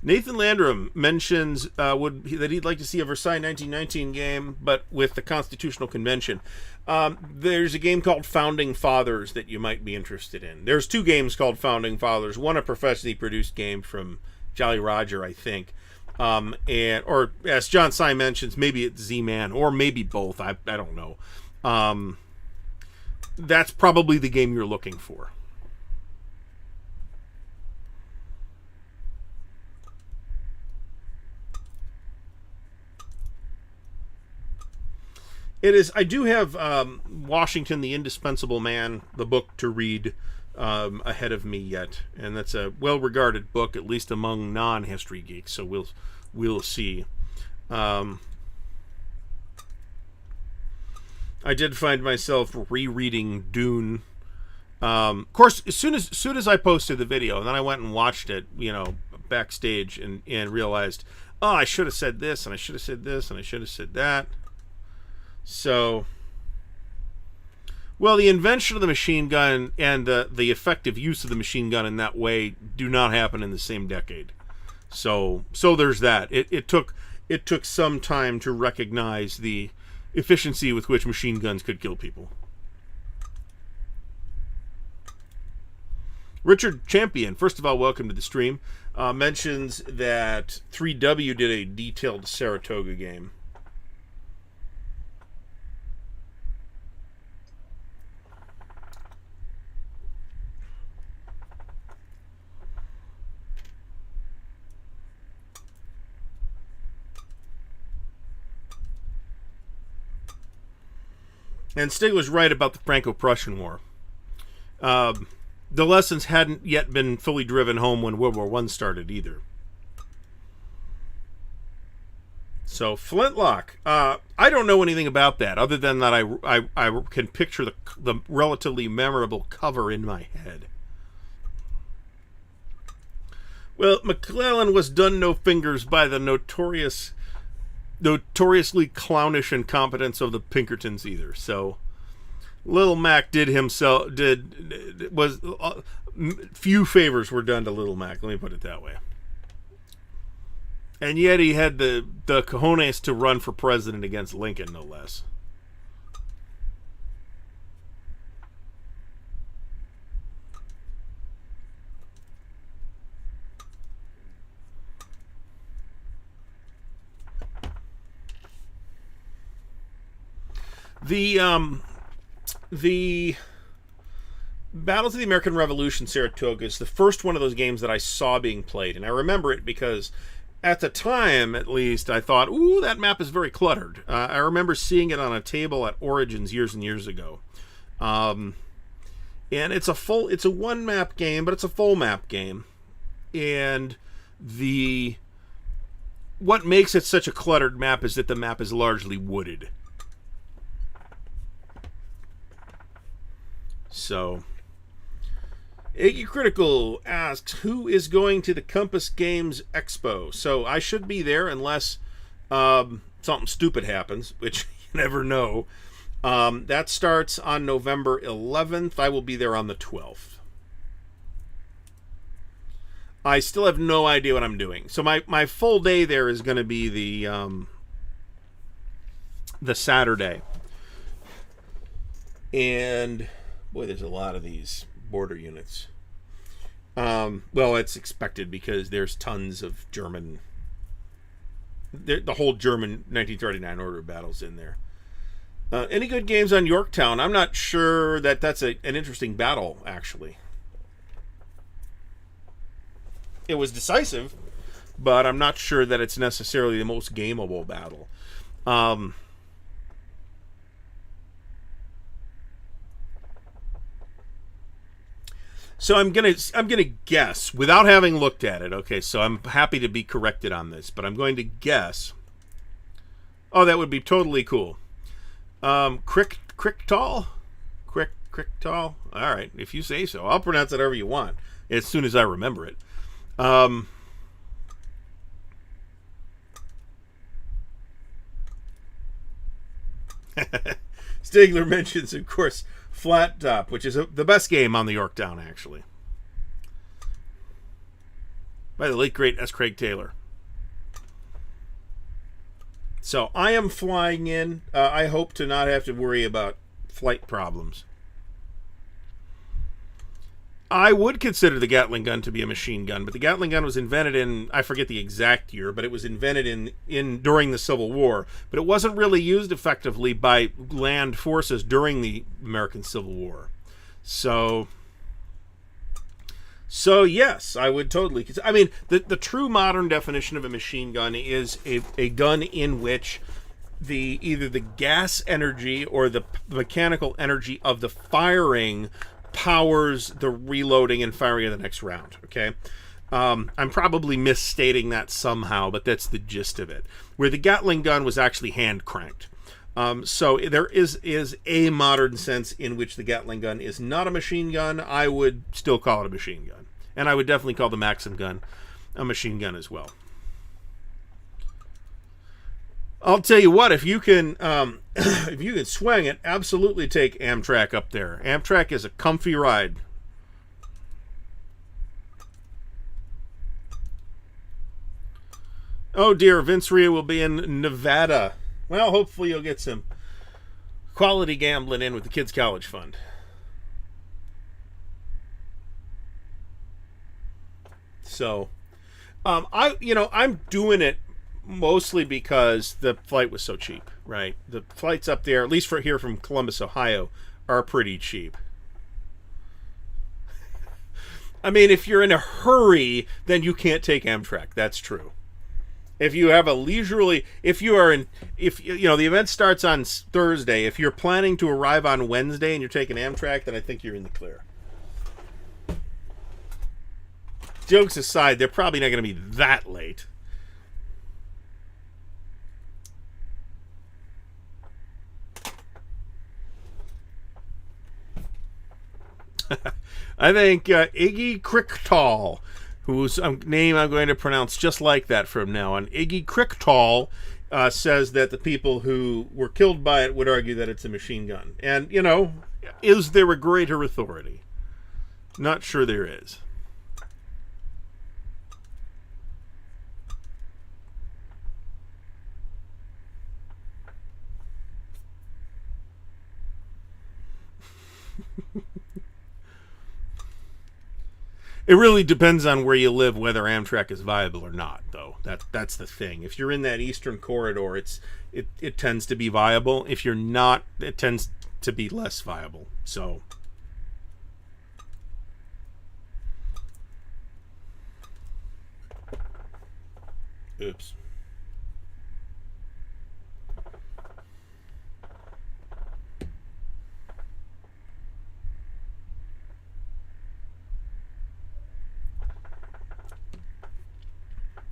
Nathan Landrum mentions that he'd like to see a Versailles 1919 game, but with the Constitutional Convention. There's a game called Founding Fathers that you might be interested in. There's two games called Founding Fathers. One a professionally produced game from Jolly Roger, I think. Or as John Sy mentions, maybe it's Z-Man, or maybe both. I don't know. that's probably the game you're looking for. It is. I do have Washington, the Indispensable Man, the book to read ahead of me yet, and that's a well-regarded book, at least among non-history geeks. So we'll see. I did find myself rereading Dune. Of course, as soon as I posted the video, and then I went and watched it, backstage, and realized, oh, I should have said this, and I should have said this, and I should have said that. So, well, the invention of the machine gun and the effective use of the machine gun in that way do not happen in the same decade. So there's that. It took some time to recognize the efficiency with which machine guns could kill people. Richard Champion, first of all, welcome to the stream, mentions that 3W did a detailed Saratoga game. And Stigler's right about the Franco-Prussian War. The lessons hadn't yet been fully driven home when World War I started either. So, Flintlock. I don't know anything about that, other than that I can picture the relatively memorable cover in my head. Well, McClellan was done no fingers by the notoriously clownish incompetence of the Pinkertons either. So Little Mac few favors were done to Little Mac, let me put it that way. And yet he had the cojones to run for president against Lincoln, no less. The Battles of the American Revolution Saratoga is the first one of those games that I saw being played, and I remember it because at the time, at least, I thought, ooh, that map is very cluttered. I remember seeing it on a table at Origins years and years ago. And it's a one map game, but it's a full map game. And what makes it such a cluttered map is that the map is largely wooded. So, Iggy Critical asks, who is going to the Compass Games Expo? So, I should be there unless something stupid happens, which you never know. That starts on November 11th. I will be there on the 12th. I still have no idea what I'm doing. So, my full day there is going to be the Saturday. And boy, there's a lot of these border units. Well, it's expected because there's tons of German... The whole German 1939 order of battles in there. Any good games on Yorktown? I'm not sure that's an interesting battle, actually. It was decisive, but I'm not sure that it's necessarily the most gameable battle. So I'm gonna guess without having looked at it. Okay, so I'm happy to be corrected on this, but I'm going to guess. Oh, that would be totally cool. Cricktal? Cricktal? All right, if you say so. I'll pronounce it however you want as soon as I remember it. Stigler mentions, of course, Flat Top, which is the best game on the Yorktown, actually. By the late, great S. Craig Taylor. So, I am flying in. I hope to not have to worry about flight problems. I would consider the Gatling gun to be a machine gun, but the Gatling gun was invented in, I forget the exact year, but it was invented in during the Civil War. But it wasn't really used effectively by land forces during the American Civil War. So yes, I would totally. I mean, the true modern definition of a machine gun is a gun in which either the gas energy or the mechanical energy of the firing powers the reloading and firing of the next round. Okay, I'm probably misstating that somehow, but that's the gist of it. Where the Gatling gun was actually hand cranked. So there is a modern sense in which the Gatling gun is not a machine gun. I would still call it a machine gun, and I would definitely call the Maxim gun a machine gun as well. I'll tell you what, if you can if you can swing it, absolutely take Amtrak up there. Amtrak is a comfy ride. Oh dear, Vince Rhea will be in Nevada. Well, hopefully you'll get some quality gambling in with the Kids College Fund. So, I'm doing it mostly because the flight was so cheap, right? The flights up there, at least for here from Columbus, Ohio, are pretty cheap. I mean, if you're in a hurry, then you can't take Amtrak. That's true. If you have a leisurely, if the event starts on Thursday, if you're planning to arrive on Wednesday and you're taking Amtrak, then I think you're in the clear. Jokes aside, they're probably not going to be that late. I think Iggy Krichtal, whose name I'm going to pronounce just like that from now on, Iggy Krichtal, says that the people who were killed by it would argue that it's a machine gun. And, is there a greater authority? Not sure there is. It really depends on where you live whether Amtrak is viable or not, though. That's the thing. If you're in that eastern corridor, it tends to be viable. If you're not, it tends to be less viable. So, oops.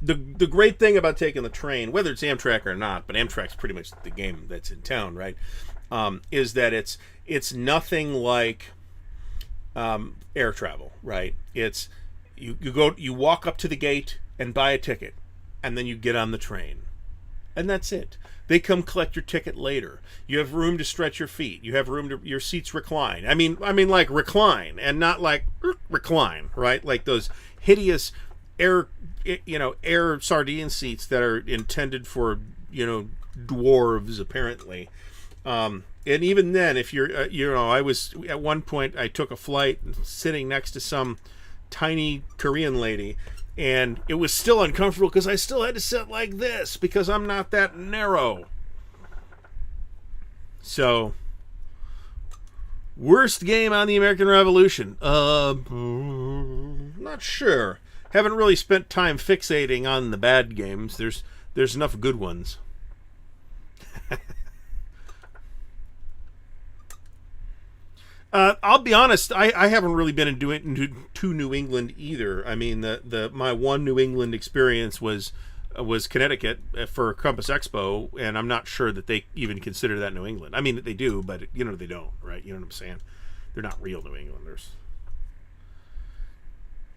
The great thing about taking the train, whether it's Amtrak or not, but Amtrak's pretty much the game that's in town, right? Is that it's nothing like air travel, right? It's you walk up to the gate and buy a ticket, and then you get on the train, and that's it. They come collect your ticket later. You have room to stretch your feet. You have room to your seats recline. I mean like recline, and not like recline, right? Like those hideous air sardine seats that are intended for dwarves apparently, and even then, if you're I was at one point, I took a flight sitting next to some tiny Korean lady, and it was still uncomfortable because I still had to sit like this because I'm not that narrow. So, worst game on the American Revolution, not sure. Haven't really spent time fixating on the bad games. There's enough good ones. I'll be honest. I haven't really been to New England either. I mean, my one New England experience was Connecticut for Compass Expo, and I'm not sure that they even consider that New England. I mean, they do, but they don't, right? You know what I'm saying? They're not real New Englanders.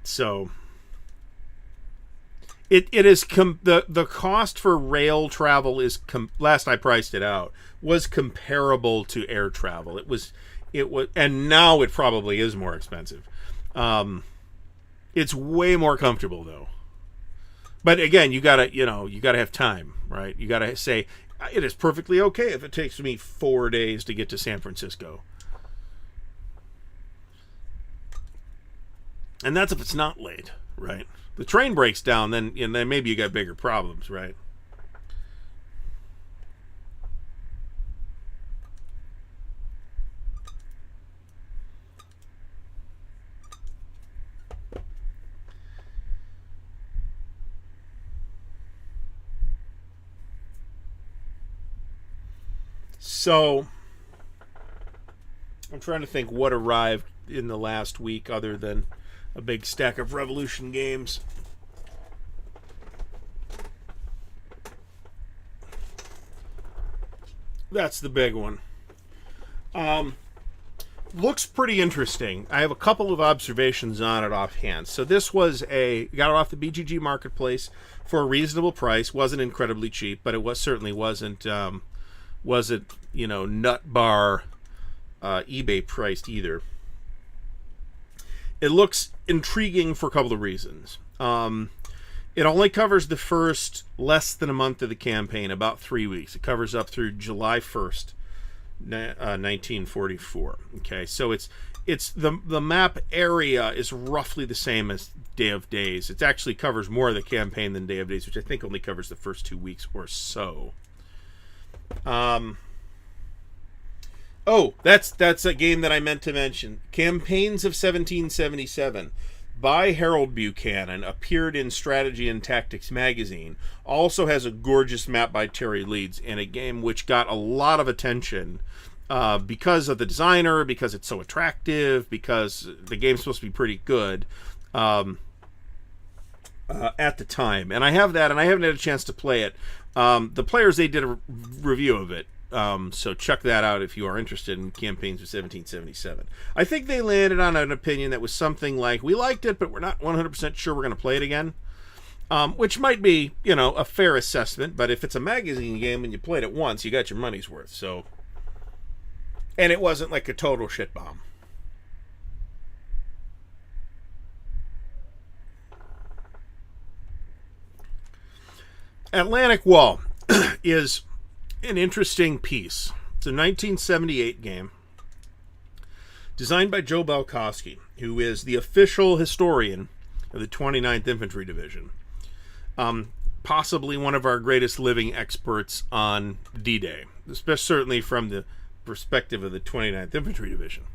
So. It is the cost for rail travel is last I priced it out was comparable to air travel. It was, and now it probably is more expensive. It's way more comfortable though. But again, you gotta have time, right? You gotta say it is perfectly okay if it takes me 4 days to get to San Francisco. And that's if it's not late, right? The train breaks down, then maybe you got bigger problems, right? So, I'm trying to think what arrived in the last week other than a big stack of Revolution games. That's the big one. Looks pretty interesting. I have a couple of observations on it offhand. So this was got it off the BGG marketplace for a reasonable price. Wasn't incredibly cheap, but it certainly wasn't nut bar eBay priced either. It looks intriguing for a couple of reasons. It only covers the first less than a month of the campaign, about 3 weeks. It covers up through July 1st, 1944. Okay, so it's the map area is roughly the same as Day of Days. It actually covers more of the campaign than Day of Days, which I think only covers the first 2 weeks or so. Oh, that's a game that I meant to mention. Campaigns of 1777 by Harold Buchanan, appeared in Strategy and Tactics magazine. Also has a gorgeous map by Terry Leeds, in a game which got a lot of attention because of the designer, because it's so attractive, because the game's supposed to be pretty good at the time. And I have that, and I haven't had a chance to play it. The Players, they did a review of it. So check that out if you are interested in Campaigns of 1777. I think they landed on an opinion that was something like, we liked it, but we're not 100% sure we're going to play it again. Which might be, a fair assessment, but if it's a magazine game and you played it once, you got your money's worth. So, and it wasn't like a total shit bomb. Atlantic Wall is an interesting piece. It's a 1978 game designed by Joe Balkowski, who is the official historian of the 29th Infantry Division. Possibly one of our greatest living experts on D-Day, especially certainly from the perspective of the 29th Infantry Division.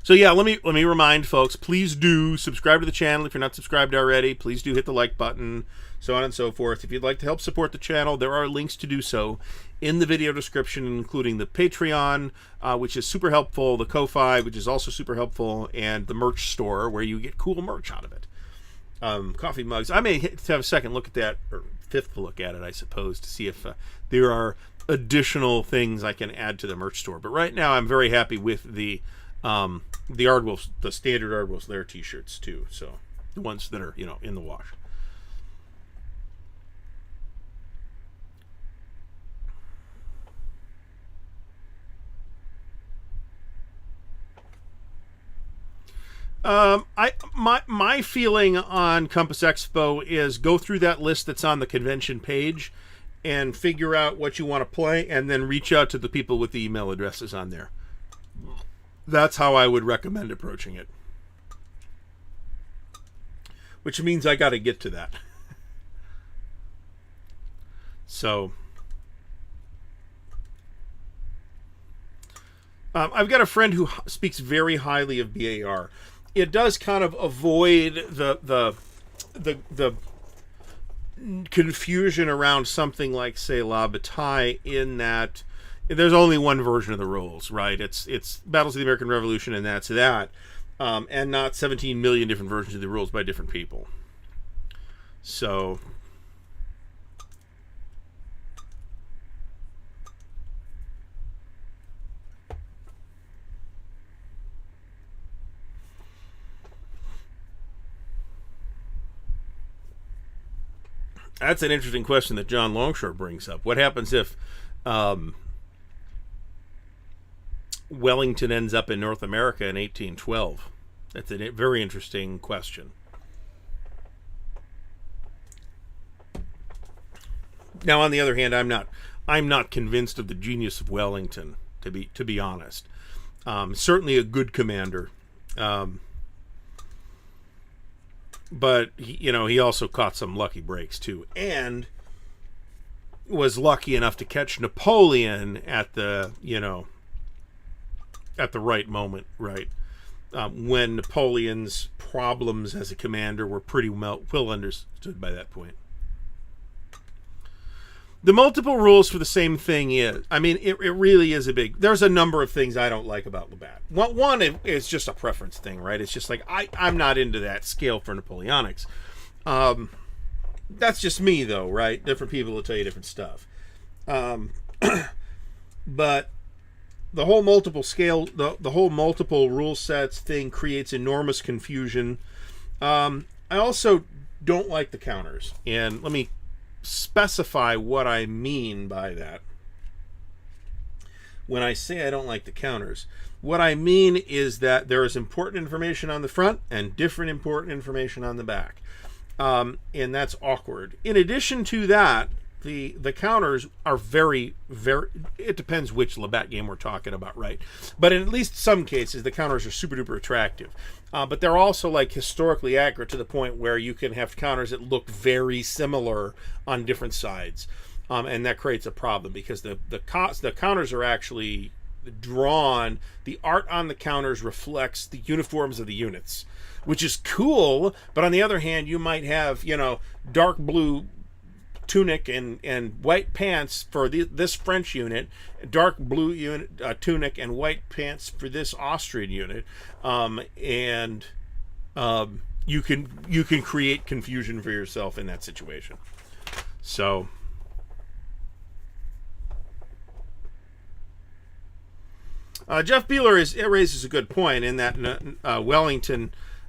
So yeah, let me remind folks, please do subscribe to the channel if you're not subscribed already. Please do hit the like button, so on and so forth. If you'd like to help support the channel, there are links to do so in the video description, including the Patreon, which is super helpful, the Ko-Fi, which is also super helpful, and the merch store, where you get cool merch out of it. Coffee mugs. I may have a second look at that, or fifth look at it, I suppose, to see if there are additional things I can add to the merch store. But right now, I'm very happy with the Ardwulf, the standard Ardwulf Lair t-shirts too. So the ones that are in the wash. My feeling on Compass Expo is go through that list that's on the convention page and figure out what you want to play, and then reach out to the people with the email addresses on there. That's how I would recommend approaching it. Which means I got to get to that. So I've got a friend who speaks very highly of BAR. It does kind of avoid the confusion around something like, say, La Bataille, in that there's only one version of the rules, right? It's Battles of the American Revolution, and that's that, and not 17 million different versions of the rules by different people. So that's an interesting question that John Longshore brings up. What happens if Wellington ends up in North America in 1812? That's a very interesting question. Now, on the other hand, I'm not convinced of the genius of Wellington, to be honest. Certainly a good commander. But, he also caught some lucky breaks, too. And was lucky enough to catch Napoleon at the right moment, right? When Napoleon's problems as a commander were pretty well understood by that point. The multiple rules for the same thing it really is there's a number of things I don't like about Labatt. One is just a preference thing, right? It's just like, I'm not into that scale for Napoleonics. That's just me, though, right? Different people will tell you different stuff. But the whole multiple scale, the whole multiple rule sets thing creates enormous confusion. I also don't like the counters. And let me specify what I mean by that. When I say I don't like the counters, what I mean is that there is important information on the front and different important information on the back. And that's awkward. In addition to that, the counters are very, very... It depends which Labatt game we're talking about, right? But in at least some cases, the counters are super duper attractive. But they're also like historically accurate to the point where you can have counters that look very similar on different sides. And that creates a problem because the counters are actually drawn. The art on the counters reflects the uniforms of the units, which is cool. But on the other hand, you might have, dark blue tunic and white pants for this French unit, dark blue unit tunic and white pants for this Austrian unit, and you can create confusion for yourself in that situation. So Jeff Beeler raises a good point in that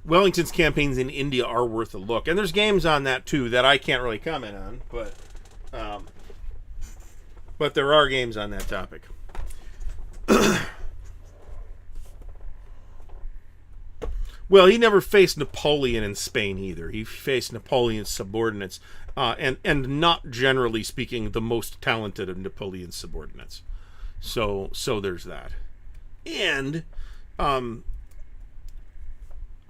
Wellington's campaigns in India are worth a look, and there's games on that too that I can't really comment on, but there are games on that topic. Well, he never faced Napoleon in Spain either. He faced Napoleon's subordinates, and not generally speaking the most talented of Napoleon's subordinates. So there's that, and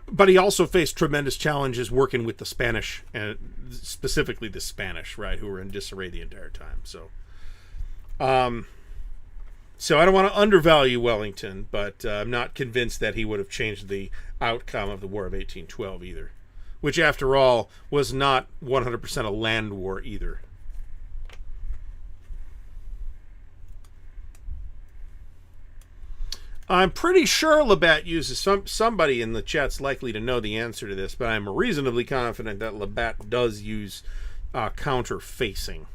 but he also faced tremendous challenges working with the Spanish, and specifically the Spanish, right, who were in disarray the entire time. So I don't want to undervalue Wellington, but I'm not convinced that he would have changed the outcome of the War of 1812 either, which, after all, was not 100% a land war either. I'm pretty sure Labatt uses somebody in the chat's likely to know the answer to this, but I'm reasonably confident that Labatt does use counter facing.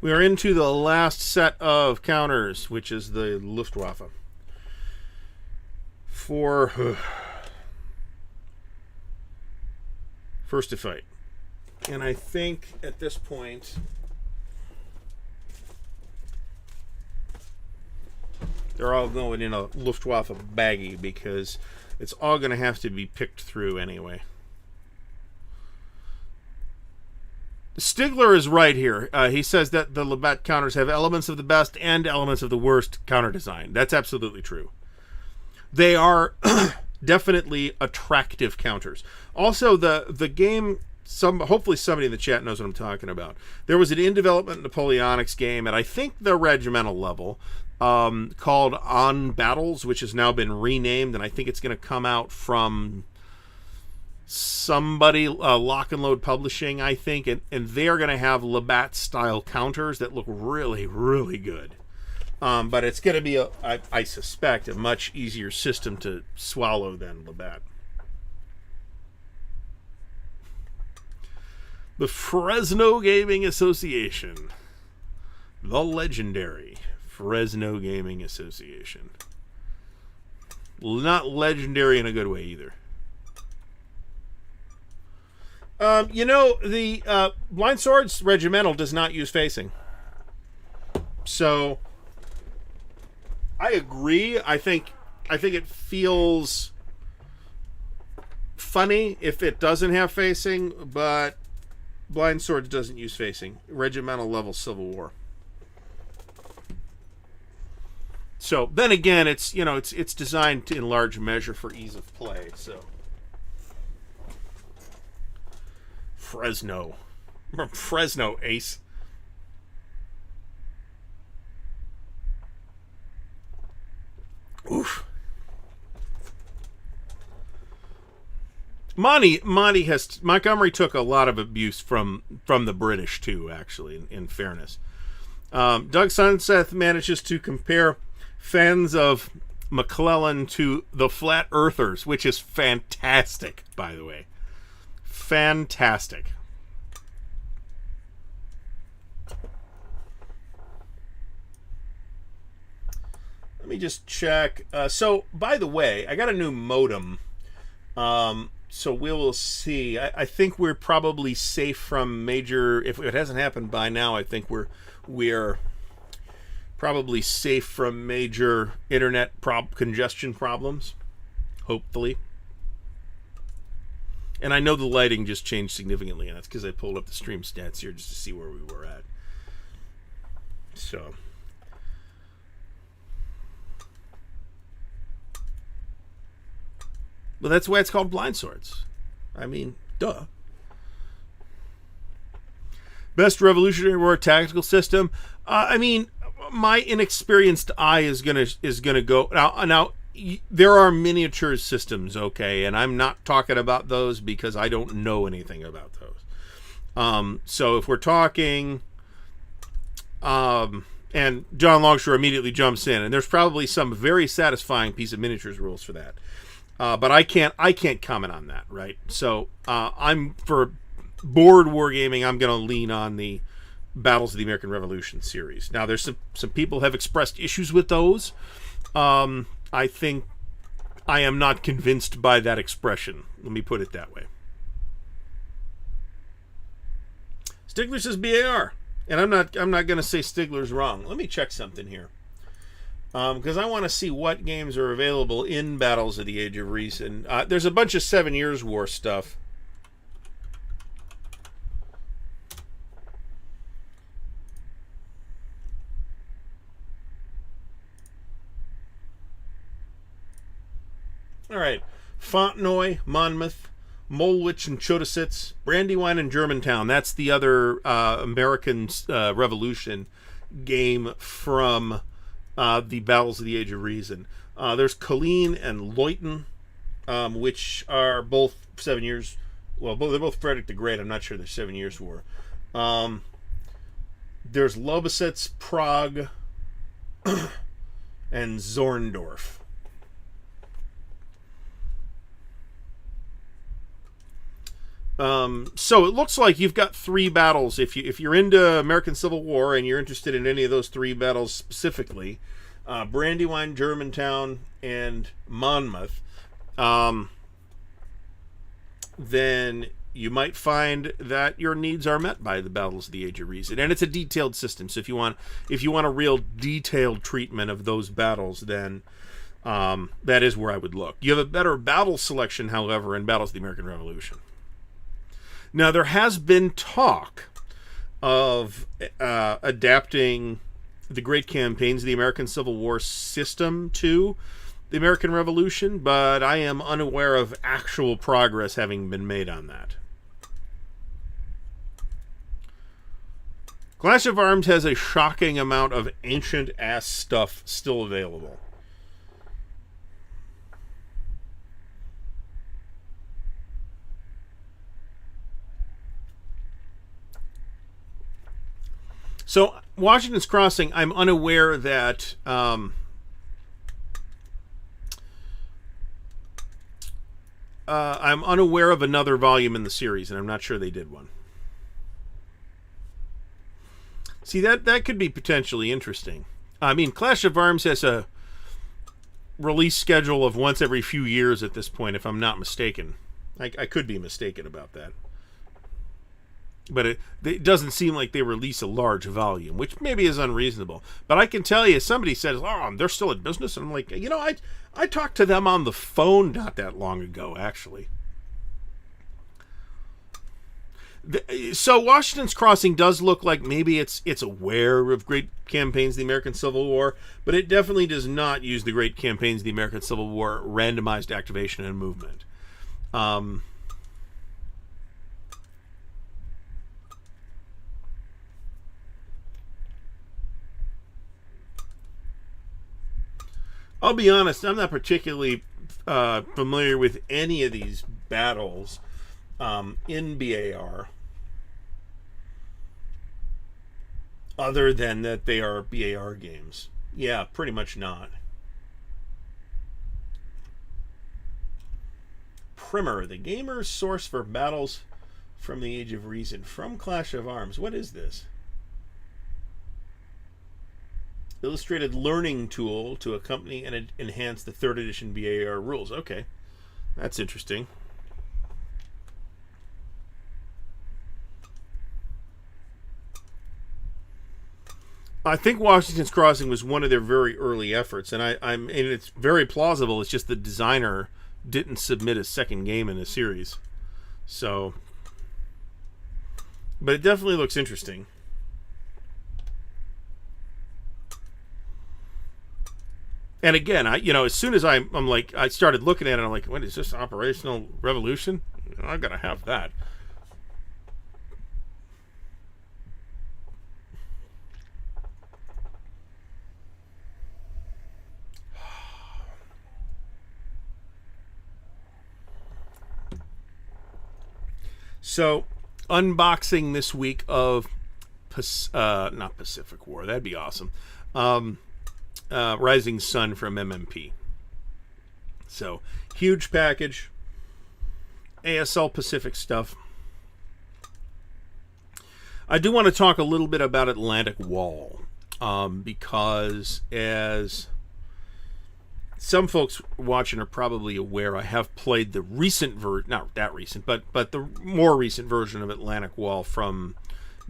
We are into the last set of counters, which is the Luftwaffe. For first to fight. And I think at this point they're all going in a Luftwaffe baggie because it's all going to have to be picked through anyway. Stigler is right here. He says that the Labatt counters have elements of the best and elements of the worst counter design. That's absolutely true. They are definitely attractive counters. Also, the game... hopefully somebody in the chat knows what I'm talking about. There was an in-development Napoleonics game at, I think, the regimental level, called On Battles, which has now been renamed, and I think it's going to come out from somebody, Lock and Load Publishing, I think, and they're going to have Labatt-style counters that look really, really good. But it's going to be, I suspect, a much easier system to swallow than Labatt. The Fresno Gaming Association. The legendary Fresno Gaming Association. Not legendary in a good way either. The Blind Swords Regimental does not use facing. So, I agree. I think it feels funny if it doesn't have facing, but Blind Swords doesn't use facing. Regimental level Civil War. So then again, it's it's designed to, in large measure for ease of play. So Fresno Ace. Oof. Montgomery took a lot of abuse from the British too. Actually, in fairness, Doug Sunseth manages to compare fans of McClellan to the Flat Earthers, which is fantastic, by the way. Fantastic. Let me just check. So, by the way, I got a new modem. So we will see. I think we're probably safe from major. If it hasn't happened by now, I think we're probably safe from major internet congestion problems. Hopefully. And I know the lighting just changed significantly, and that's because I pulled up the stream stats here just to see where we were at. So. Well, that's why it's called Blind Swords. I mean, duh. Best Revolutionary War tactical system. I mean, my inexperienced eye is gonna go now. There are miniature systems, okay, and I'm not talking about those because I don't know anything about those. So if we're talking, and John Longshore immediately jumps in, and there's probably some very satisfying piece of miniatures rules for that. But I can't comment on that, right? So I'm for board wargaming. I'm going to lean on the Battles of the American Revolution series. Now, there's some people have expressed issues with those. I think I am not convinced by that expression. Let me put it that way. Stigler says BAR, and I'm not going to say Stigler's wrong. Let me check something here. Because I want to see what games are available in Battles of the Age of Reason. There's a bunch of 7 Years' War stuff. All right. Fontenoy, Monmouth, Molwich and Chodositz, Brandywine and Germantown. That's the other American Revolution game from the Battles of the Age of Reason. There's Colleen and Leuthen, which are both 7 years. Well, they're both Frederick the Great. I'm not sure they're 7 Years' War. There's Lobositz, Prague, and Zorndorf. So it looks like you've got 3 battles. If you're into American Civil War and you're interested in any of those 3 battles specifically, Brandywine, Germantown, and Monmouth, then you might find that your needs are met by the Battles of the Age of Reason. And it's a detailed system, so if you want a real detailed treatment of those battles, then that is where I would look. You have a better battle selection, however, in Battles of the American Revolution. Now, there has been talk of adapting the great campaigns of the American Civil War system to the American Revolution, but I am unaware of actual progress having been made on that. Clash of Arms has a shocking amount of ancient-ass stuff still available. So, Washington's Crossing, I'm unaware that I'm unaware of another volume in the series, and I'm not sure they did one. See, that could be potentially interesting. I mean, Clash of Arms has a release schedule of once every few years at this point, if I'm not mistaken. I could be mistaken about that. But it doesn't seem like they release a large volume, which maybe is unreasonable. But I can tell you, somebody says, oh, they're still in business. And I'm like, I talked to them on the phone not that long ago, actually. So Washington's Crossing does look like maybe it's aware of Great Campaigns of the American Civil War, but it definitely does not use the Great Campaigns of the American Civil War randomized activation and movement. I'll be honest, I'm not particularly familiar with any of these battles in BAR, other than that they are BAR games. Yeah, pretty much not. Primer, the gamer's source for battles from the Age of Reason, from Clash of Arms. What is this? Illustrated learning tool to accompany and enhance the 3rd edition BAR rules. Okay, that's interesting. I think Washington's Crossing was one of their very early efforts, and and it's very plausible. It's just the designer didn't submit a second game in the series, so. But it definitely looks interesting. And again, as soon as I started looking at it, I'm like, what is this, Operational Revolution? I've got to have that. So, unboxing this week of not Pacific War. That'd be awesome. Rising Sun from MMP. So, huge package. ASL Pacific stuff. I do want to talk a little bit about Atlantic Wall, because as some folks watching are probably aware, I have played the recent version, not that recent, but the more recent version of Atlantic Wall from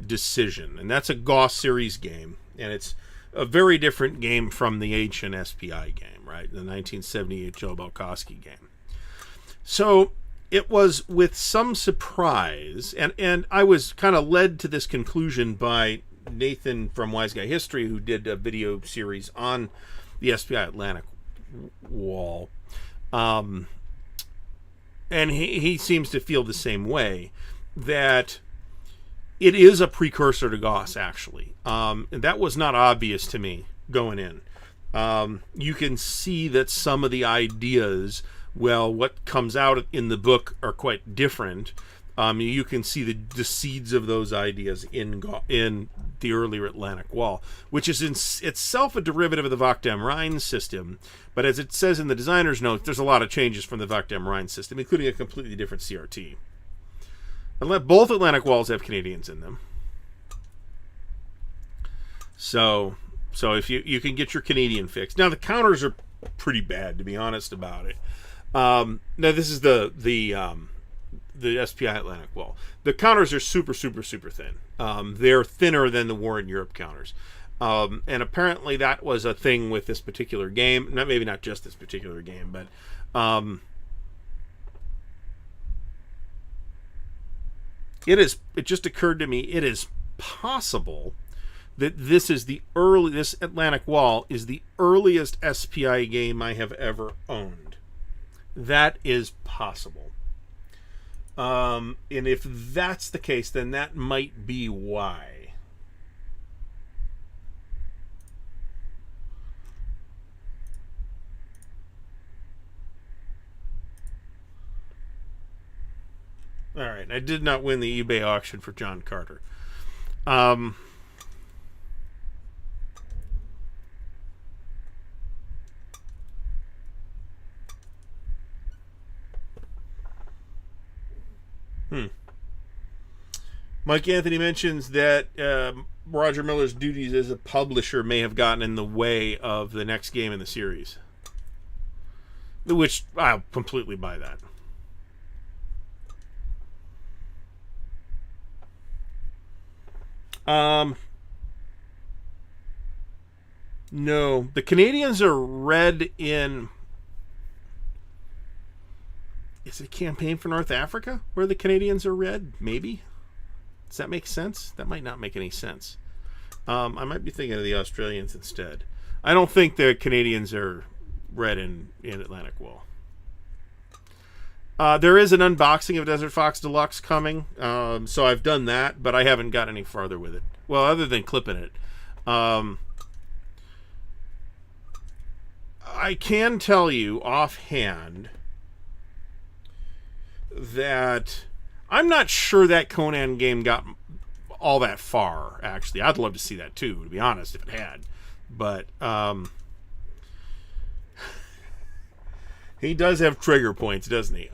Decision, and that's a Gauss series game, and it's a very different game from the ancient SPI game, right? The 1978 Joe Belkowski game. So it was with some surprise, and I was kind of led to this conclusion by Nathan from Wise Guy History, who did a video series on the SPI Atlantic Wall. And he seems to feel the same way, that it is a precursor to Gauss, actually. And that was not obvious to me going in. You can see that some of the ideas, well, what comes out in the book are quite different. You can see the seeds of those ideas in the earlier Atlantic Wall, which is in itself a derivative of the Wacht-am-Rhein system. But as it says in the designer's note, there's a lot of changes from the Wacht-am-Rhein system, including a completely different CRT. Both Atlantic Walls have Canadians in them. So if you can get your Canadian fix. Now, the counters are pretty bad, to be honest about it. Now, this is the SPI Atlantic Wall. The counters are super, super, super thin. They're thinner than the War in Europe counters. And apparently that was a thing with this particular game. Maybe not just this particular game, but it just occurred to me, it is possible that this Atlantic Wall is the earliest SPI game I have ever owned. That is possible. And if that's the case, then that might be why. All right, I did not win the eBay auction for John Carter. Mike Anthony mentions that Roger Miller's duties as a publisher may have gotten in the way of the next game in the series. Which, I'll completely buy that. No. The Canadians are red in... Is it a campaign for North Africa where the Canadians are red? Maybe. Does that make sense? That might not make any sense. I might be thinking of the Australians instead. I don't think the Canadians are red in Atlantic Wall. There is an unboxing of Desert Fox Deluxe coming, so I've done that, but I haven't got any farther with it. Well, other than clipping it. I can tell you offhand that I'm not sure that Conan game got all that far, actually. I'd love to see that too, to be honest, if it had. But he does have trigger points, doesn't he?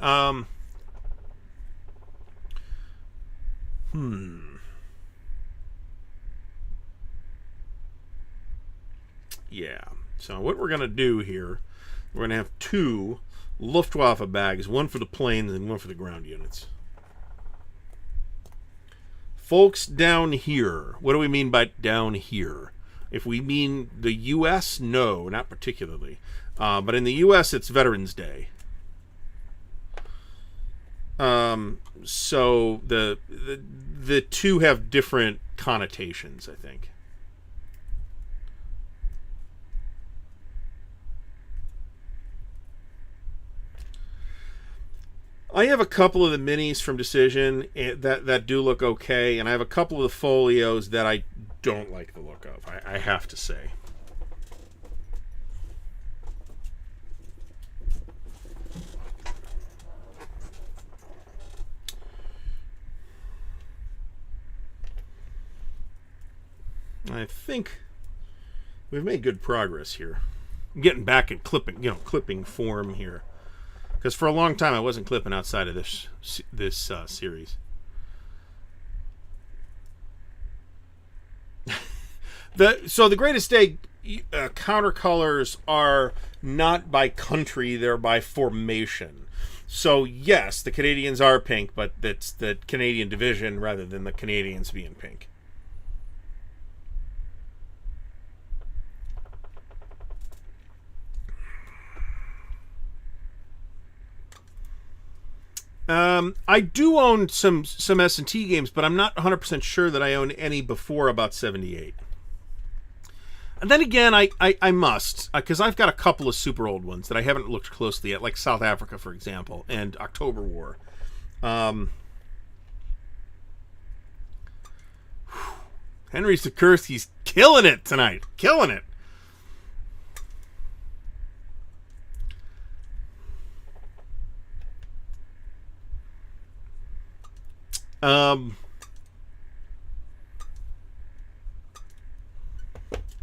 Yeah. So what we're going to do here, we're going to have 2 Luftwaffe bags, one for the planes and one for the ground units. Folks down here, what do we mean by down here? If we mean the U.S., no, not particularly. But in the U.S., it's Veterans Day. So the two have different connotations, I think. I have a couple of the minis from Decision that do look okay, and I have a couple of the folios that I don't like the look of, I have to say. I think we've made good progress here. I'm getting back in clipping form here. Because for a long time I wasn't clipping outside of this series. So the Greatest Day counter colors are not by country, they're by formation. So yes, the Canadians are pink, but that's the Canadian division rather than the Canadians being pink. I do own some S&T games, but I'm not 100% sure that I own any before about 78. And then again, I must, because I've got a couple of super old ones that I haven't looked closely at, like South Africa, for example, and October War. Henry Sikorsky's killing it tonight. Killing it.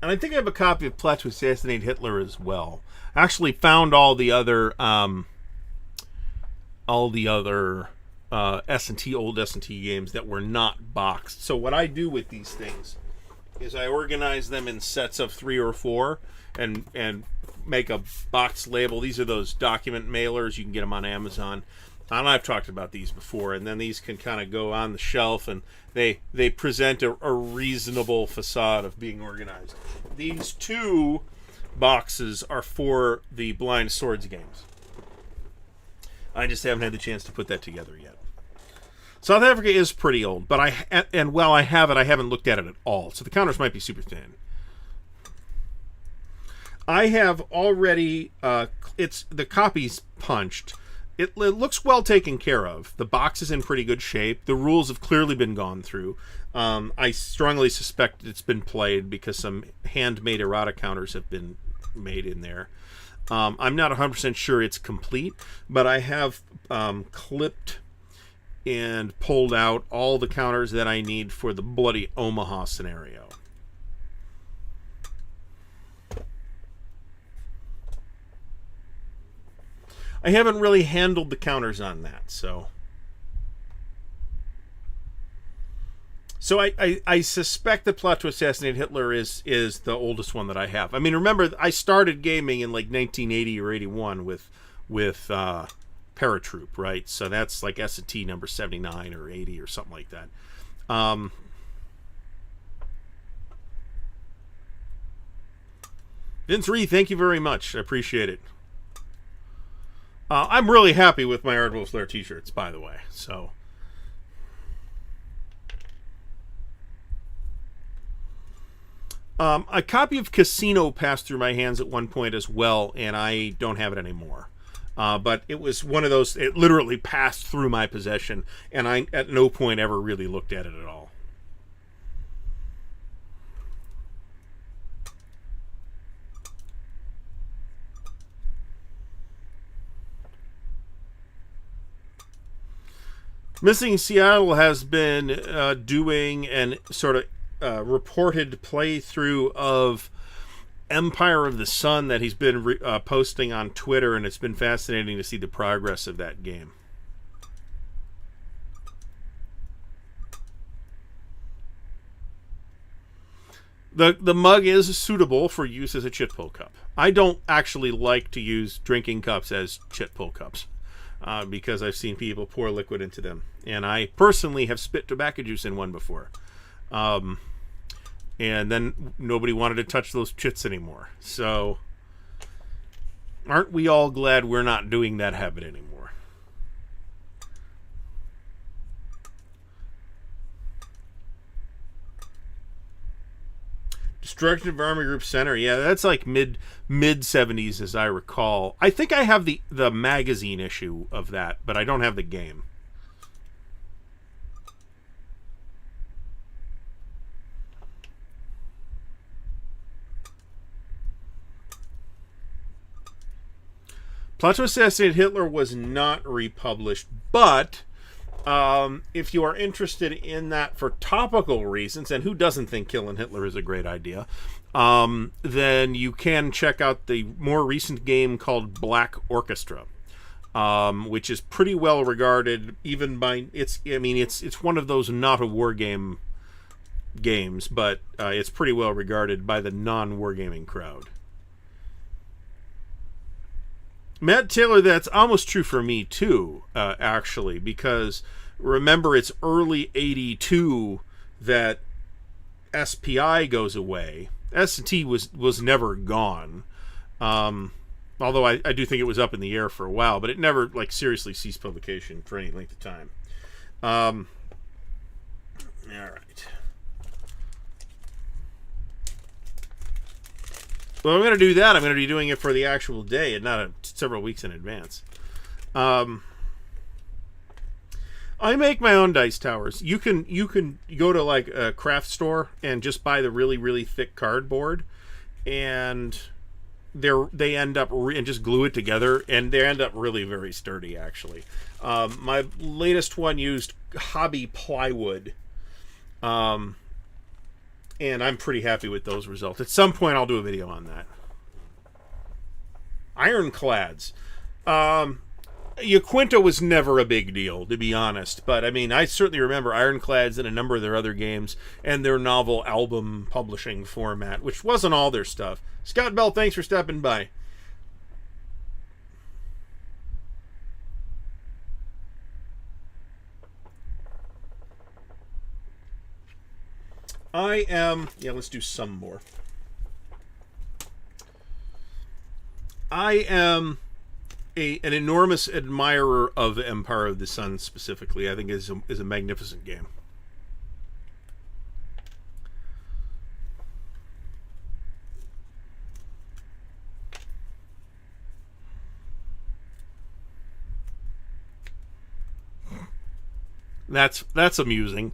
And I think I have a copy of Plot to Assassinate Hitler as well. I actually found all the other S&T old S&T games that were not boxed. So what I do with these things is I organize them in sets of 3 or 4 and make a box label. These are those document mailers. You can get them on Amazon. And I've talked about these before, and then these can kind of go on the shelf, and they present a reasonable facade of being organized. These 2 boxes are for the Blind Swords games. I just haven't had the chance to put that together yet. South Africa is pretty old, but I have it, I haven't looked at it at all, so the counters might be super thin. I have already, the copy's punched. It looks well taken care of. The box is in pretty good shape. The rules have clearly been gone through. I strongly suspect it's been played because some handmade errata counters have been made in there. I'm not 100% sure it's complete, but I have clipped and pulled out all the counters that I need for the Bloody Omaha scenario. I haven't really handled the counters on that, so I suspect that Plot to Assassinate Hitler is the oldest one that I have. I mean, remember, I started gaming in like 1980 or 81 with Paratroop, right? So that's like S&T number 79 or 80 or something like that. Vince Ree, thank you very much. I appreciate it. I'm really happy with my Ardwulf Lair t-shirts, by the way. So, A copy of Casino passed through my hands at one point as well, and I don't have it anymore. But it was one of those, it literally passed through my possession, and I at no point ever really looked at it at all. Missing Seattle has been doing an sort of reported playthrough of Empire of the Sun that he's been posting on Twitter, and it's been fascinating to see the progress of that game. The mug is suitable for use as a chit pull cup. I don't actually like to use drinking cups as chit pull cups. Because I've seen people pour liquid into them. And I personally have spit tobacco juice in one before. And then nobody wanted to touch those chits anymore. So, aren't we all glad we're not doing that habit anymore? Destructive Army Group Center. Yeah, that's like mid 70s as I recall. I think I have the magazine issue of that, but I don't have the game. Plot to Assassinate Hitler was not republished, but if you are interested in that for topical reasons, and who doesn't think killing Hitler is a great idea, then you can check out the more recent game called Black Orchestra, which is pretty well regarded even by it's one of those not a war game games, but it's pretty well regarded by the non-wargaming crowd. Matt Taylor, that's almost true for me too, actually, because remember it's early 82 that SPI goes away. S&T was never gone, although I do think it was up in the air for a while, but it never like seriously ceased publication for any length of time. All right. Well, I'm going to do that. I'm going to be doing it for the actual day and not several weeks in advance. I make my own dice towers. You can go to like a craft store and just buy the really, really thick cardboard, and they end up and just glue it together, and they end up really very sturdy, actually. My latest one used hobby plywood. And I'm pretty happy with those results. At some point, I'll do a video on that. Ironclads. Yaquinta was never a big deal, to be honest. But, I mean, I certainly remember Ironclads and a number of their other games and their novel album publishing format, which wasn't all their stuff. Scott Bell, thanks for stopping by. Let's do some more. I am an enormous admirer of Empire of the Sun specifically. I think is a magnificent game. That's amusing.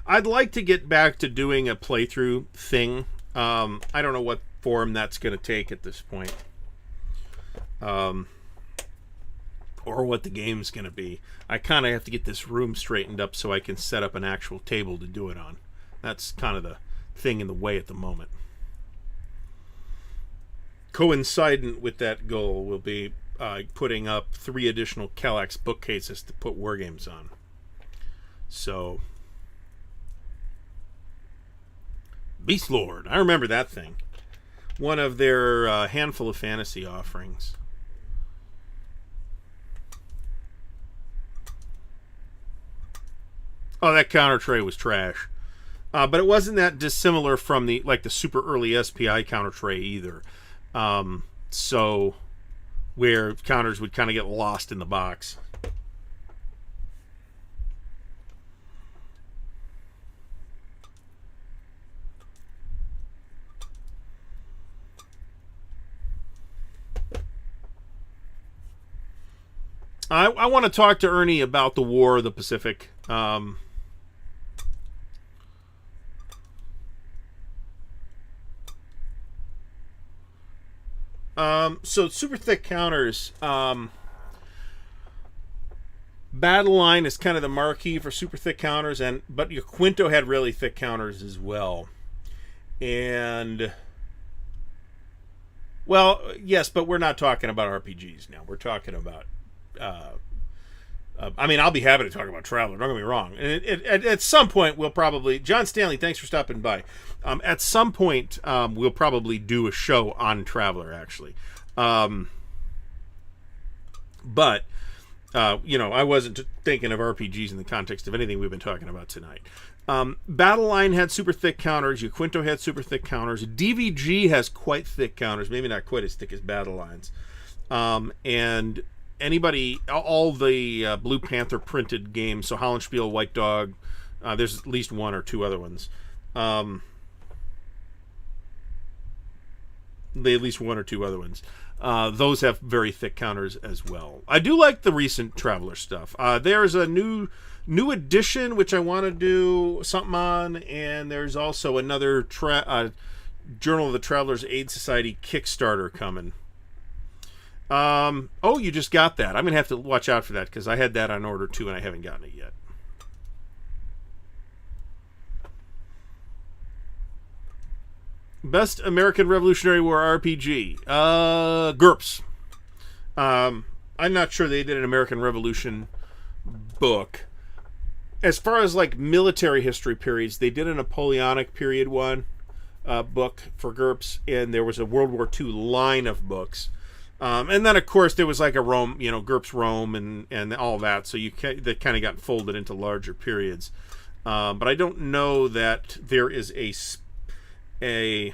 I'd like to get back to doing a playthrough thing. I don't know what form that's going to take at this point. Or what the game's going to be. I kind of have to get this room straightened up so I can set up an actual table to do it on. That's kind of the thing in the way at the moment. Coincident with that goal will be putting up 3 additional Kallax bookcases to put wargames on. So... Beast Lord. I remember that thing. One of their handful of fantasy offerings. Oh, that counter tray was trash. But it wasn't that dissimilar from the super early SPI counter tray either. So where counters would kind of get lost in the box. I want to talk to Ernie about the War of the Pacific. So super thick counters. Battle line is kind of the marquee for super thick counters, but your Quinto had really thick counters as well. And well, yes, but we're not talking about RPGs now. We're talking about. I mean, I'll be happy to talk about Traveler. Don't get me wrong. And at some point, we'll probably. John Stanley, thanks for stopping by. At some point, we'll probably do a show on Traveler, actually. But I wasn't thinking of RPGs in the context of anything we've been talking about tonight. Battle Line had super thick counters. Quinto had super thick counters. DVG has quite thick counters, maybe not quite as thick as Battle Lines. And all the Blue Panther printed games, so Hollandspiel, White Dog, there's at least one or two other ones. Those have very thick counters as well. I do like the recent Traveler stuff. There's a new edition which I want to do something on, and there's also another Journal of the Traveler's Aid Society Kickstarter coming. You just got that. I'm gonna have to watch out for that because I had that on order too, and I haven't gotten it yet. Best American Revolutionary War RPG. GURPS. I'm not sure they did an American Revolution book. As far as like military history periods, they did a Napoleonic period one book for GURPS, and there was a World War II line of books. And then, of course, there was like a Rome, GURPS Rome and all that. So that kind of got folded into larger periods. But I don't know that there is an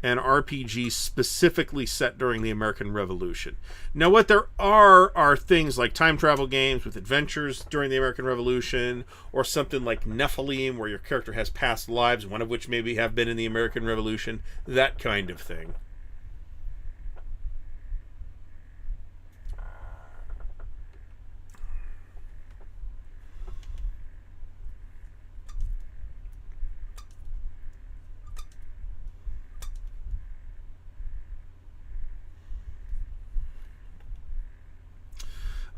RPG specifically set during the American Revolution. Now, what there are things like time travel games with adventures during the American Revolution, or something like Nephilim, where your character has past lives, one of which maybe have been in the American Revolution, that kind of thing.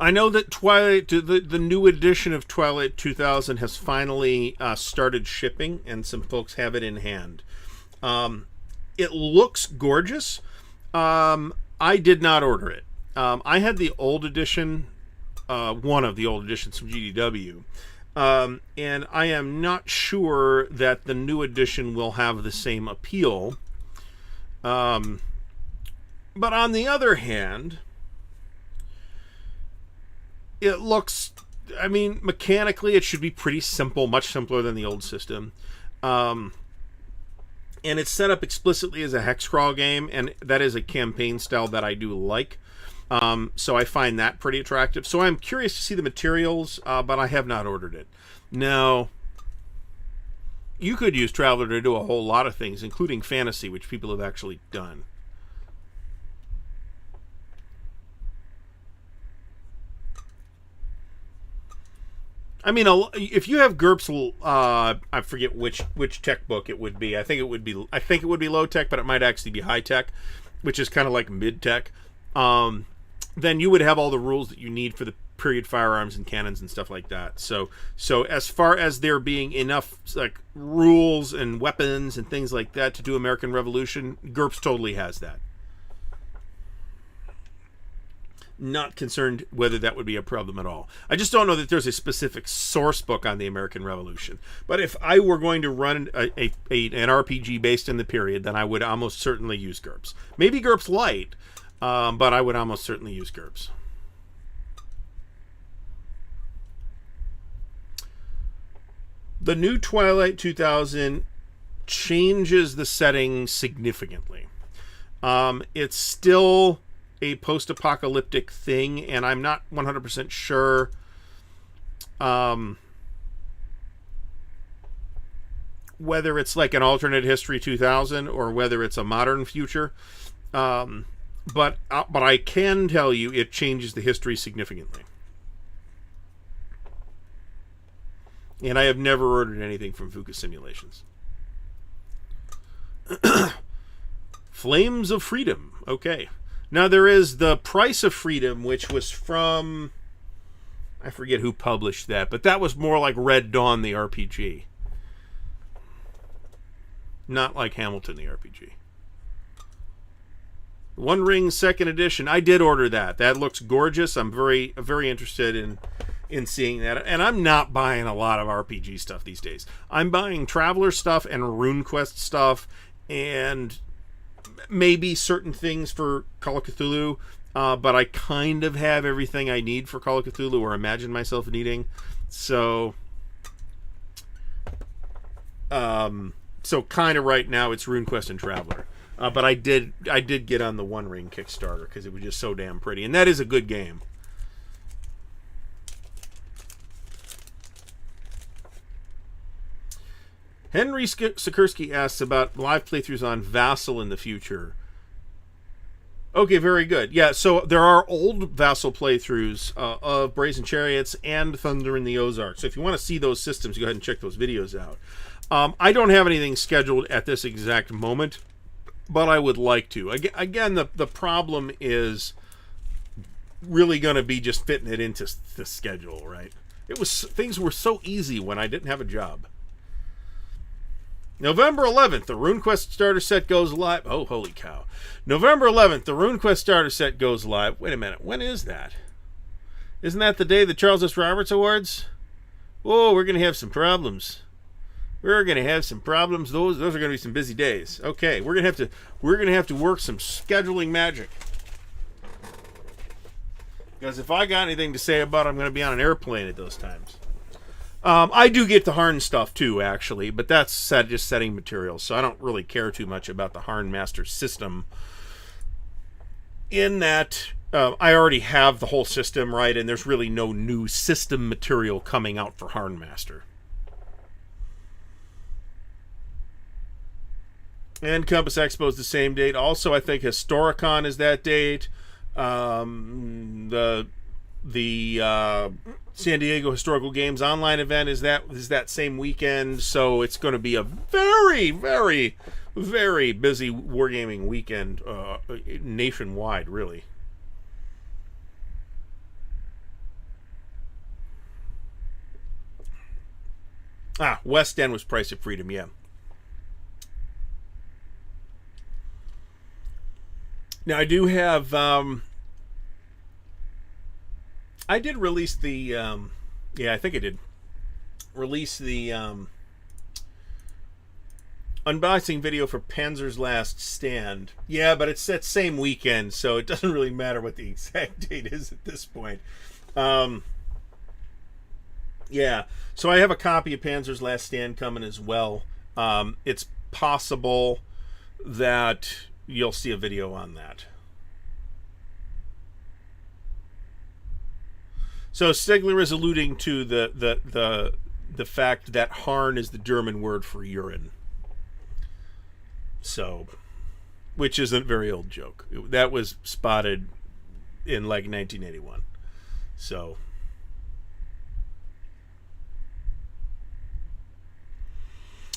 I know that Twilight, the new edition of Twilight 2000 has finally started shipping, and some folks have it in hand. It looks gorgeous. I did not order it. I had the old edition, one of the old editions from GDW, and I am not sure that the new edition will have the same appeal. But on the other hand, it looks, mechanically it should be pretty simple, much simpler than the old system. And it's set up explicitly as a hex crawl game, and that is a campaign style that I do like. So I find that pretty attractive. So I'm curious to see the materials, but I have not ordered it. Now, you could use Traveler to do a whole lot of things, including fantasy, which people have actually done. If you have GURPS, I forget which tech book it would be. I think it would be low tech, but it might actually be high tech, which is kind of like mid tech. Then you would have all the rules that you need for the period firearms and cannons and stuff like that. So as far as there being enough like rules and weapons and things like that to do American Revolution, GURPS totally has that. Not concerned whether that would be a problem at all. I just don't know that there's a specific source book on the American Revolution. But if I were going to run an RPG based in the period, then I would almost certainly use GURPS. Maybe GURPS Lite, but I would almost certainly use GURPS. The new Twilight 2000 changes the setting significantly. It's still a post-apocalyptic thing, and I'm not 100% sure whether it's like an alternate history 2000 or whether it's a modern future. But I can tell you it changes the history significantly. And I have never ordered anything from Fuka Simulations. Flames of Freedom. Okay. Now there is The Price of Freedom, which was from... I forget who published that, but that was more like Red Dawn, the RPG. Not like Hamilton, the RPG. One Ring Second Edition. I did order that. That looks gorgeous. I'm very, very interested in seeing that. And I'm not buying a lot of RPG stuff these days. I'm buying Traveler stuff and RuneQuest stuff and maybe certain things for Call of Cthulhu. But I kind of have everything I need for Call of Cthulhu, or imagine myself needing. So kind of right now it's RuneQuest and Traveler. But I did get on the One Ring Kickstarter because it was just so damn pretty. And that is a good game. Henry Sikorsky asks about live playthroughs on Vassal in the future. Okay, very good. Yeah, so there are old Vassal playthroughs of Brazen Chariots and Thunder in the Ozarks. So if you want to see those systems, go ahead and check those videos out. I don't have anything scheduled at this exact moment, but I would like to. Again, the problem is really going to be just fitting it into the schedule, right? Things were so easy when I didn't have a job. November 11th, the RuneQuest starter set goes live. Oh, holy cow. November 11th, the RuneQuest starter set goes live. Wait a minute. When is that? Isn't that the day of the Charles S. Roberts Awards? Oh, we're going to have some problems. We're going to have some problems. Those are going to be some busy days. Okay, we're going to have to work some scheduling magic. Because if I got anything to say about it, I'm going to be on an airplane at those times. I do get the Harn stuff too, actually, but that's just setting materials, so I don't really care too much about the Harn Master system. In that, I already have the whole system, right, and there's really no new system material coming out for Harn Master. And Compass Expo is the same date. Also, I think Historicon is that date. The San Diego Historical Games online event is that same weekend, so it's going to be a very, very, very busy wargaming weekend nationwide, really. West End was Price of Freedom, yeah. Now I do have I did release the I think I did release the unboxing video for Panzer's Last Stand. Yeah, but it's that same weekend, so it doesn't really matter what the exact date is at this point. Yeah, so I have a copy of Panzer's Last Stand coming as well. It's possible that you'll see a video on that. So Stegler is alluding to the fact that Harn is the German word for urine. So, which is a very old joke. That was spotted in like 1981. So,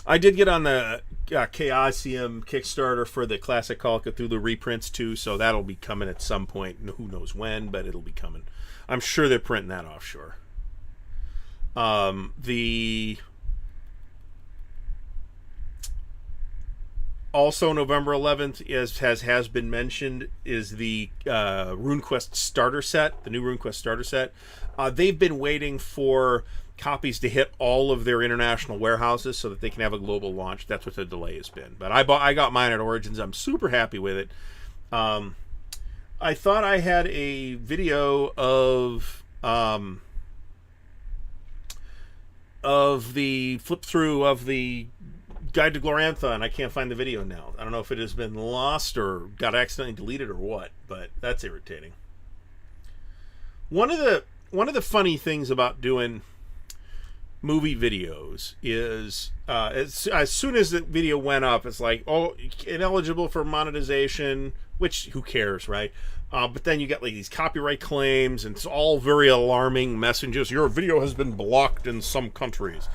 I did get on the Chaosium Kickstarter for the Classic Call of Cthulhu reprints too, so that'll be coming at some point. Who knows when, but it'll be coming. I'm sure they're printing that offshore. Also November 11th, has been mentioned, is the RuneQuest starter set, the new RuneQuest starter set. They've been waiting for copies to hit all of their international warehouses so that they can have a global launch. That's what the delay has been. But I got mine at Origins. I'm super happy with it. I thought I had a video of the flip through of the Guide to Glorantha, and I can't find the video now. I don't know if it has been lost or got accidentally deleted or what, but that's irritating. One of the funny things about doing movie videos is as soon as the video went up, it's like, oh, ineligible for monetization, which who cares, right? But then you get like these copyright claims, and it's all very alarming messages. Your video has been blocked in some countries.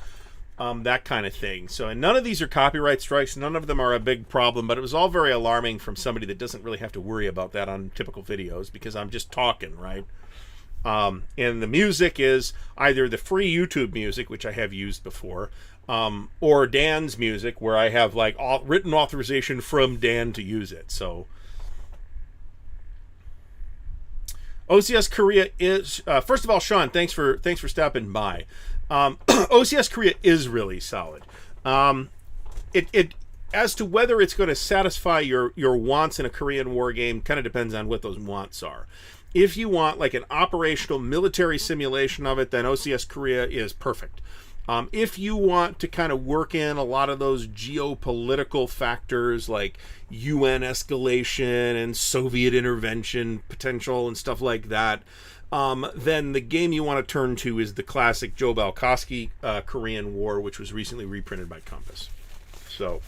That kind of thing. So, and none of these are copyright strikes. None of them are a big problem, but it was all very alarming from somebody that doesn't really have to worry about that on typical videos, because I'm just talking, right? And the music is either the free YouTube music, which I have used before, or Dan's music, where I have like written authorization from Dan to use it. So OCS Korea is first of all, Sean, thanks for stopping by. OCS Korea is really solid. It as to whether it's going to satisfy your wants in a Korean war game kind of depends on what those wants are. If you want like an operational military simulation of it, then OCS Korea is perfect. If you want to kind of work in a lot of those geopolitical factors like UN escalation and Soviet intervention potential and stuff like that, then the game you want to turn to is the classic Joe Balkowski Korean War, which was recently reprinted by Compass. So,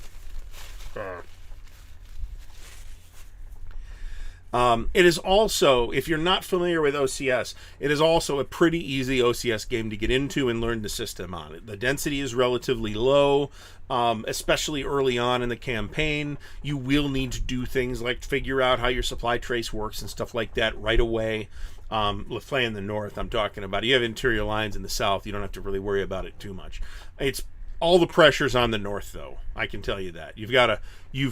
it is also, if you're not familiar with OCS, it is also a pretty easy OCS game to get into and learn the system on it. The density is relatively low, especially early on in the campaign. You will need to do things like figure out how your supply trace works and stuff like that right away. Play in the north, I'm talking about. You have interior lines in the south. You don't have to really worry about it too much. It's all the pressure's on the north, though. I can tell you that. You've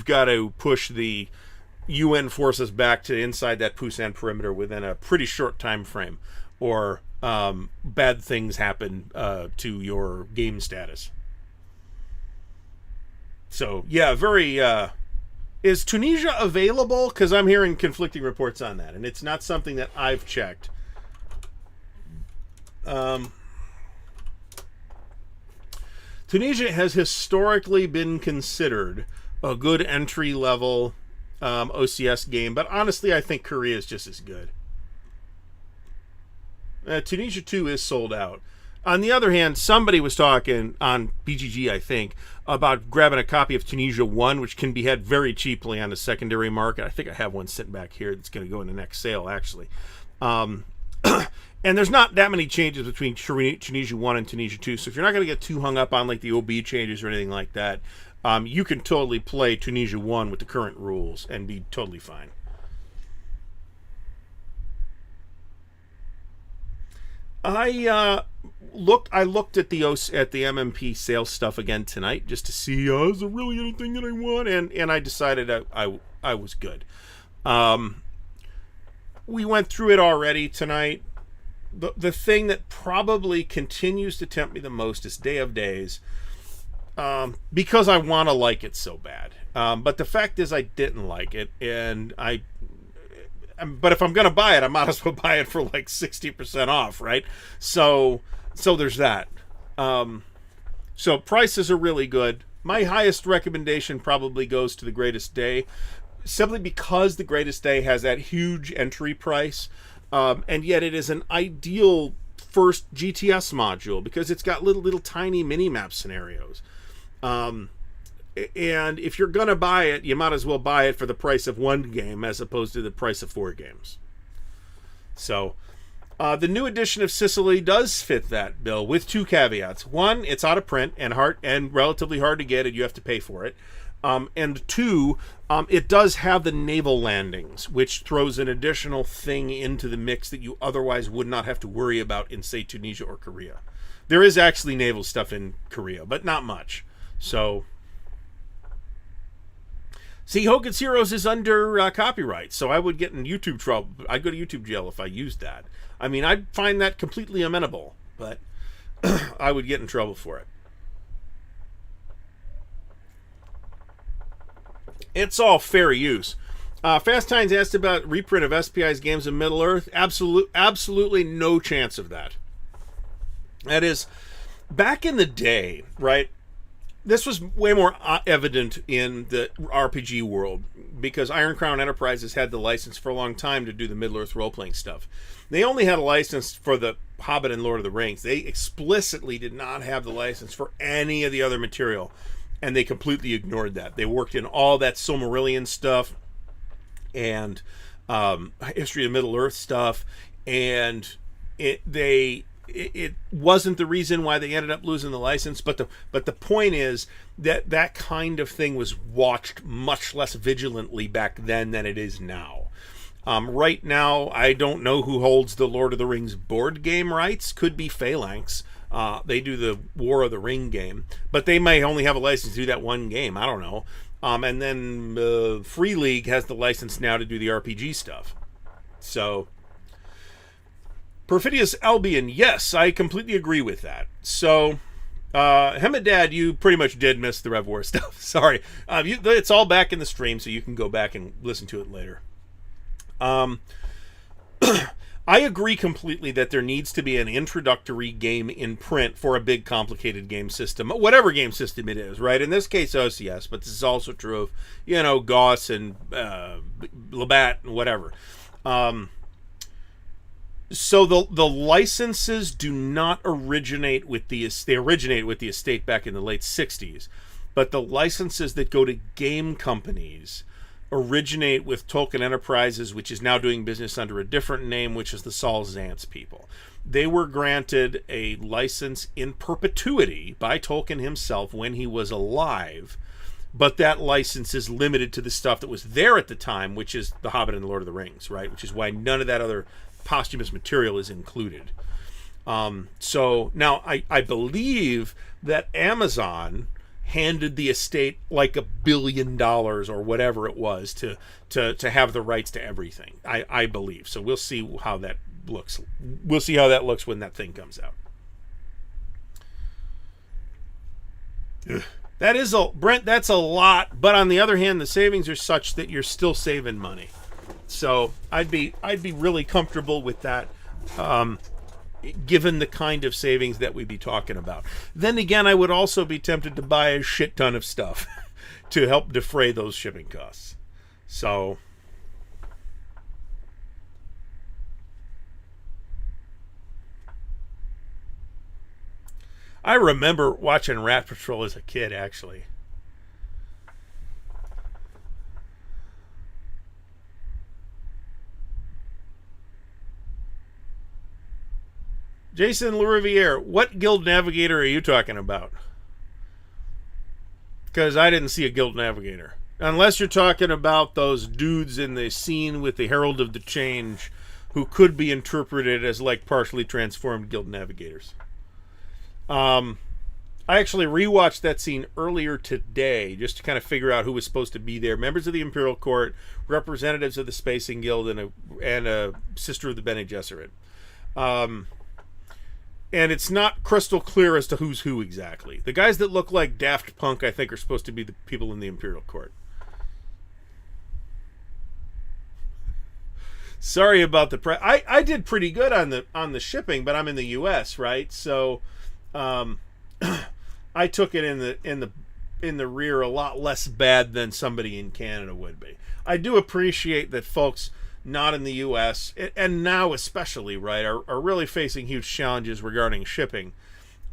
got to push the UN forces back to inside that Pusan perimeter within a pretty short time frame, or bad things happen to your game status. So yeah, very. Is Tunisia available? Because I'm hearing conflicting reports on that, and it's not something that I've checked. Tunisia has historically been considered a good entry-level OCS game, but honestly, I think Korea is just as good. Tunisia 2 is sold out. On the other hand, somebody was talking on BGG, I think, about grabbing a copy of Tunisia 1, which can be had very cheaply on the secondary market. I think I have one sitting back here that's going to go in the next sale, actually. And there's not that many changes between Tunisia 1 and Tunisia 2, so if you're not going to get too hung up on like the OB changes or anything like that, you can totally play Tunisia 1 with the current rules and be totally fine. I looked at the MMP sales stuff again tonight just to see is there really anything that I want, and I decided I was good. We went through it already tonight. The thing that probably continues to tempt me the most is Day of Days, because I want to like it so bad. But the fact is I didn't like it, and but if I'm going to buy it, I might as well buy it for like 60% off, right? So there's that. So prices are really good. My highest recommendation probably goes to The Greatest Day, simply because The Greatest Day has that huge entry price, and yet it is an ideal first GTS module because it's got little tiny mini-map scenarios. And if you're going to buy it, you might as well buy it for the price of one game as opposed to the price of 4 games. So the new edition of Sicily does fit that bill with 2 caveats. One, it's out of print and relatively hard to get, and you have to pay for it. And 2, it does have the naval landings, which throws an additional thing into the mix that you otherwise would not have to worry about in, say, Tunisia or Korea. There is actually naval stuff in Korea, but not much. So, see, Hogan's Heroes is under copyright, so I would get in YouTube trouble. I'd go to YouTube jail if I used that. I mean, I'd find that completely amenable, but I would get in trouble for it. It's all fair use. Fast Times asked about reprint of SPI's games in Middle-earth. Absolutely no chance of that. That is, back in the day, right? This was way more evident in the RPG world because Iron Crown Enterprises had the license for a long time to do the Middle-earth role-playing stuff. They only had a license for the Hobbit and Lord of the Rings. They explicitly did not have the license for any of the other material, and they completely ignored that. They worked in all that Silmarillion stuff, and history of Middle Earth stuff, and it wasn't the reason why they ended up losing the license, but the point is that kind of thing was watched much less vigilantly back then than it is now. Right now, I don't know who holds the Lord of the Rings board game rights. Could be Phalanx. They do the War of the Ring game, but they may only have a license to do that one game. I don't know. And then Free League has the license now to do the RPG stuff. So, Perfidious Albion, yes, I completely agree with that. So, Hemedad, you pretty much did miss the Rev War stuff. Sorry. It's all back in the stream, so you can go back and listen to it later. I agree completely that there needs to be an introductory game in print for a big, complicated game system, whatever game system it is, right? In this case, OCS, but this is also true of, Gauss and Labatt and whatever. So the licenses do not originate with the estate back in the late 60s, but the licenses that go to game companies originate with Tolkien Enterprises, which is now doing business under a different name, which is the Saul Zaentz people. They were granted a license in perpetuity by Tolkien himself when he was alive, but that license is limited to the stuff that was there at the time, which is The Hobbit and The Lord of the Rings, right? Which is why none of that other posthumous material is included. So now I believe that Amazon handed the estate like $1 billion or whatever it was to have the rights to everything. I believe. So we'll see how that looks. We'll see how that looks when that thing comes out. Ugh. That is Brent, that's a lot, but on the other hand, the savings are such that you're still saving money. So I'd be really comfortable with that. Given the kind of savings that we'd be talking about. Then again, I would also be tempted to buy a shit ton of stuff to help defray those shipping costs. So, I remember watching Rat Patrol as a kid, actually. Jason LeRiviere, what Guild Navigator are you talking about? Because I didn't see a Guild Navigator. Unless you're talking about those dudes in the scene with the Herald of the Change who could be interpreted as like partially transformed Guild Navigators. I actually rewatched that scene earlier today just to kind of figure out who was supposed to be there. Members of the Imperial Court, representatives of the Spacing Guild, and a sister of the Bene Gesserit. And it's not crystal clear as to who's who exactly. The guys that look like Daft Punk, I think, are supposed to be the people in the Imperial Court. Sorry about the I did pretty good on the shipping, but I'm in the U.S., right? So, I took it in the rear a lot less bad than somebody in Canada would be. I do appreciate that folks not in the U.S., and now especially, right, are really facing huge challenges regarding shipping.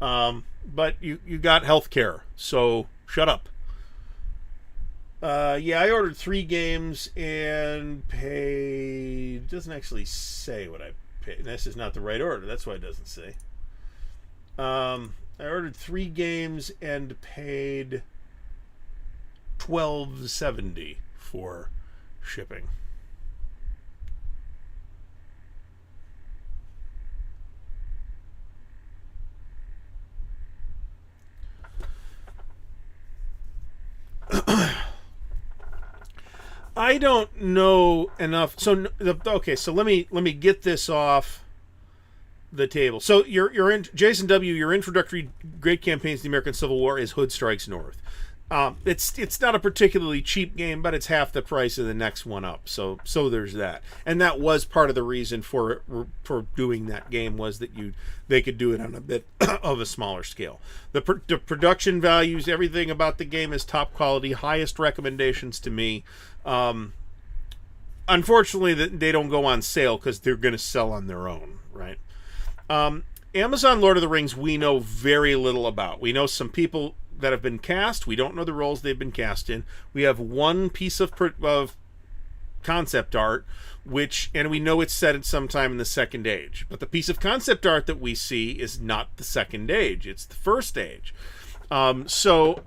But you got health care, so shut up. Yeah, I ordered 3 games and paid... It doesn't actually say what I paid. This is not the right order. That's why it doesn't say. I ordered 3 games and paid $12.70 for shipping. I don't know enough. So okay, so let me get this off the table. So you're in Jason W. Your introductory Great Campaigns of the American Civil War is Hood Strikes North. It's not a particularly cheap game, but it's half the price of the next one up. So there's that, and that was part of the reason for doing that game was that they could do it on a bit of a smaller scale. The production values, everything about the game is top quality, highest recommendations to me. Unfortunately, they don't go on sale because they're going to sell on their own, right? Amazon Lord of the Rings we know very little about. We know some people that have been cast. We don't know the roles they've been cast in. We have one piece of concept art, and we know it's set at some time in the Second Age. But the piece of concept art that we see is not the Second Age; it's the First Age. So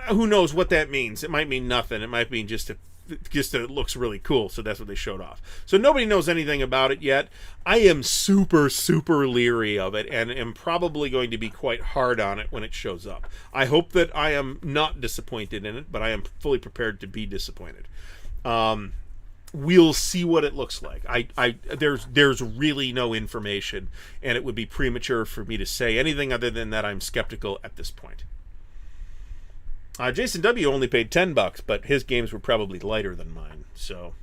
who knows what that means? It might mean nothing. It might mean just that it looks really cool, so that's what they showed off. So nobody knows anything about it yet. I am super, super leery of it, and am probably going to be quite hard on it when it shows up. I hope that I am not disappointed in it, but I am fully prepared to be disappointed. We'll see what it looks like. There's really no information, and it would be premature for me to say anything other than that I'm skeptical at this point. Jason W. only paid $10, but his games were probably lighter than mine. So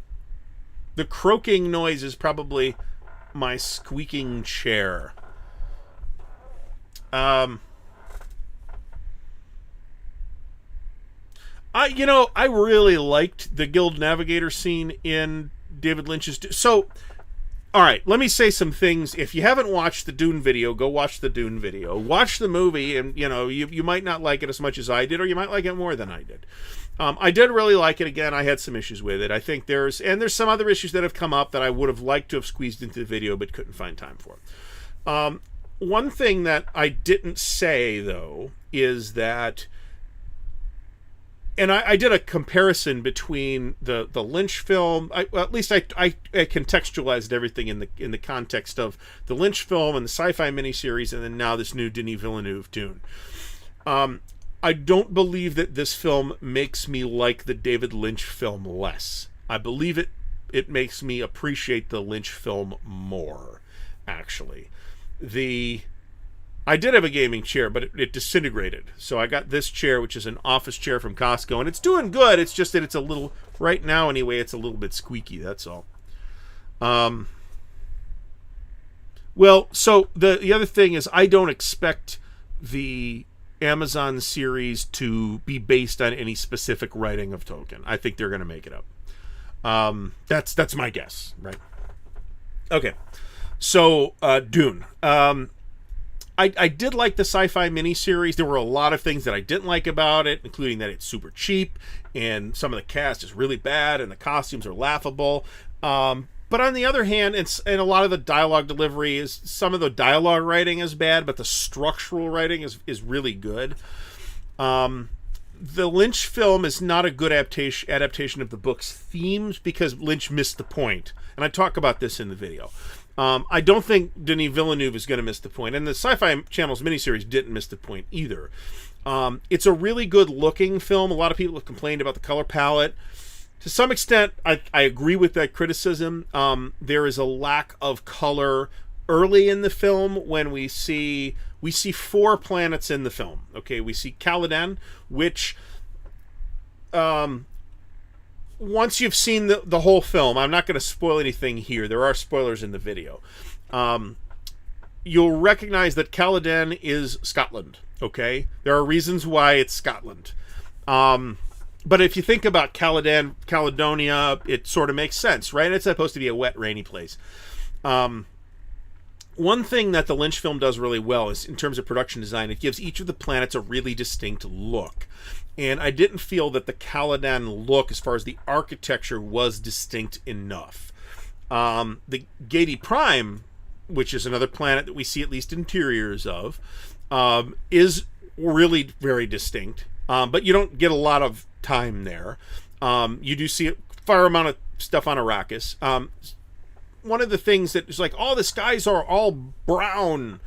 the croaking noise is probably my squeaking chair. I really liked the Guild Navigator scene in David Lynch's. So, all right, let me say some things. If you haven't watched the Dune video, go watch the Dune video. Watch the movie, and you might not like it as much as I did, or you might like it more than I did. I did really like it. Again, I had some issues with it. I think there's some other issues that have come up that I would have liked to have squeezed into the video, but couldn't find time for. One thing that I didn't say, though, is that, and I did a comparison between the Lynch film. At least I contextualized everything in the context of the Lynch film and the sci-fi miniseries, and then now this new Denis Villeneuve Dune. I don't believe that this film makes me like the David Lynch film less. I believe it makes me appreciate the Lynch film more, actually. I did have a gaming chair, but it disintegrated. So I got this chair, which is an office chair from Costco, and it's doing good. It's just that it's a little, right now anyway, it's a little bit squeaky, that's all. Well, so the other thing is I don't expect the Amazon series to be based on any specific writing of Tolkien. I think they're going to make it up. That's my guess, right? Okay. So, Dune. I did like the sci-fi miniseries. There were a lot of things that I didn't like about it, including that it's super cheap, and some of the cast is really bad, and the costumes are laughable. But on the other hand, and a lot of the dialogue delivery some of the dialogue writing is bad, but the structural writing is really good. The Lynch film is not a good adaptation of the book's themes because Lynch missed the point. And I talk about this in the video. I don't think Denis Villeneuve is going to miss the point, and the Sci-Fi Channel's miniseries didn't miss the point either. It's a really good-looking film. A lot of people have complained about the color palette. To some extent, I agree with that criticism. There is a lack of color early in the film when we see 4 planets in the film. Okay, we see Caladan, which once you've seen the whole film, I'm not going to spoil anything here. There are spoilers in the video. You'll recognize that Caladan is Scotland. Okay, there are reasons why it's Scotland. But if you think about Caledonia, it sort of makes sense, right? It's supposed to be a wet, rainy place. One thing that the Lynch film does really well is, in terms of production design, it gives each of the planets a really distinct look. And I didn't feel that the Caladan look, as far as the architecture, was distinct enough. The Gedi Prime, which is another planet that we see at least interiors of, is really very distinct. But you don't get a lot of time there. You do see a fair amount of stuff on Arrakis. One of the things that is like, oh, the skies are all brown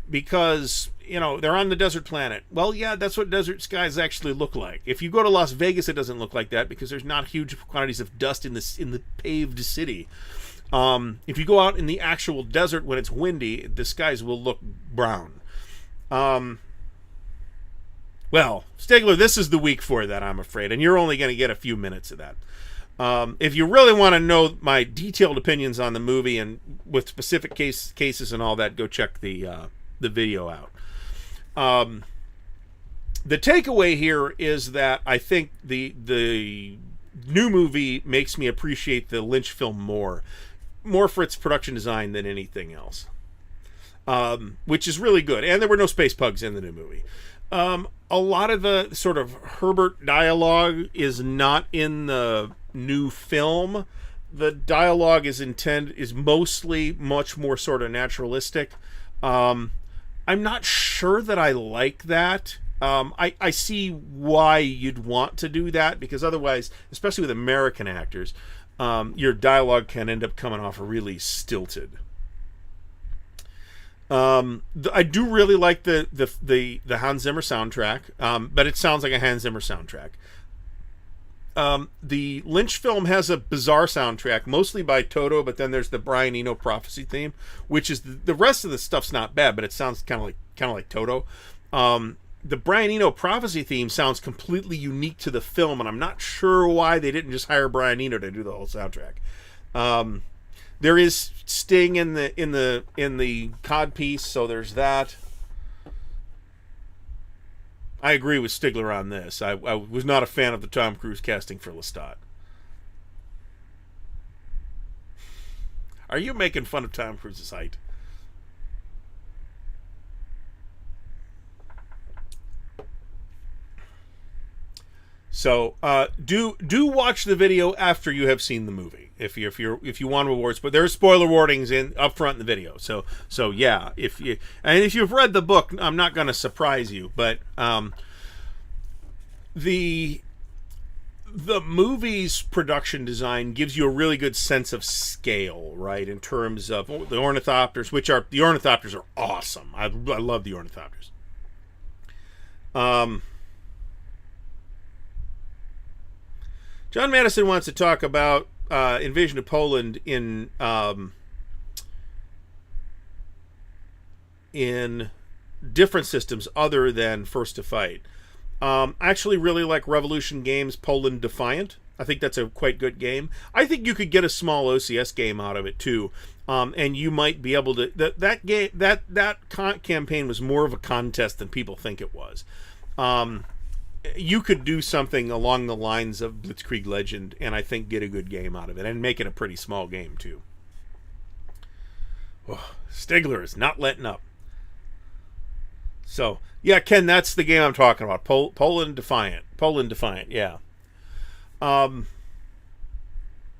because, they're on the desert planet. Well, yeah, that's what desert skies actually look like. If you go to Las Vegas, it doesn't look like that because there's not huge quantities of dust in the paved city. If you go out in the actual desert when it's windy, the skies will look brown. Well, Stigler, this is the week for that, I'm afraid, and you're only going to get a few minutes of that. If you really want to know my detailed opinions on the movie and with specific cases and all that, go check the video out. The takeaway here is that I think the new movie makes me appreciate the Lynch film more for its production design than anything else, which is really good. And there were no space pugs in the new movie. A lot of the sort of Herbert dialogue is not in the new film. the dialogue is mostly much more sort of naturalistic. I'm not sure that I like that. I see why you'd want to do that, because otherwise, especially with American actors, your dialogue can end up coming off really stilted. I do really like the Hans Zimmer soundtrack, but it sounds like a Hans Zimmer soundtrack. The Lynch film has a bizarre soundtrack, mostly by Toto, but then there's the Brian Eno prophecy theme, which is the rest of the stuff's not bad, but it sounds kind of like Toto. The Brian Eno prophecy theme sounds completely unique to the film, and I'm not sure why they didn't just hire Brian Eno to do the whole soundtrack. There is Sting in the cod piece, so there's that. I agree with Stigler on this. I was not a fan of the Tom Cruise casting for Lestat. Are you making fun of Tom Cruise's height? So do watch the video after you have seen the movie if you want rewards, but there's spoiler warnings up front in the video. So yeah, if you've read the book, I'm not going to surprise you, but the movie's production design gives you a really good sense of scale, right? In terms of the ornithopters, the ornithopters are awesome. I love the ornithopters. John Madison wants to talk about invasion of Poland in different systems other than First to Fight. I actually really like Revolution Games' Poland Defiant. I think that's a quite good game. I think you could get a small OCS game out of it too, and you might be able to. That campaign was more of a contest than people think it was. You could do something along the lines of Blitzkrieg Legend and I think get a good game out of it and make it a pretty small game too. Oh, Stigler is not letting up. So, yeah, Ken, that's the game I'm talking about. Poland Defiant, yeah.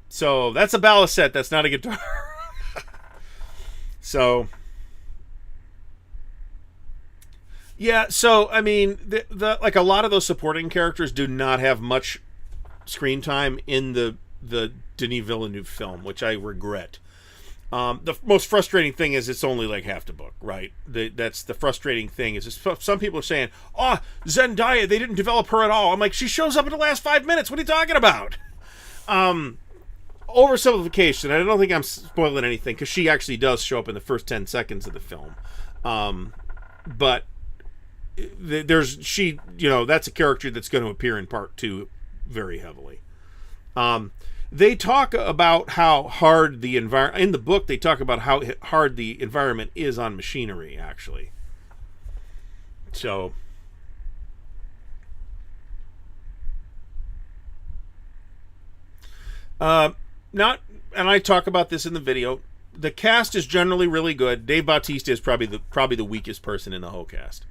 So, that's a balisette. That's not a guitar. So... yeah, so I mean, like a lot of those supporting characters do not have much screen time in the Denis Villeneuve film, which I regret. The most frustrating thing is it's only like half the book, right? That's the frustrating thing. Is some people are saying, "Oh, Zendaya, they didn't develop her at all." I'm like, she shows up in the last 5 minutes. What are you talking about? Oversimplification. I don't think I'm spoiling anything because she actually does show up in the first 10 seconds of the film, but. That's a character that's going to appear in part 2 very heavily. They talk about how hard the environment in the book. They talk about how hard the environment is on machinery, actually. So, and I talk about this in the video. The cast is generally really good. Dave Bautista is probably the weakest person in the whole cast.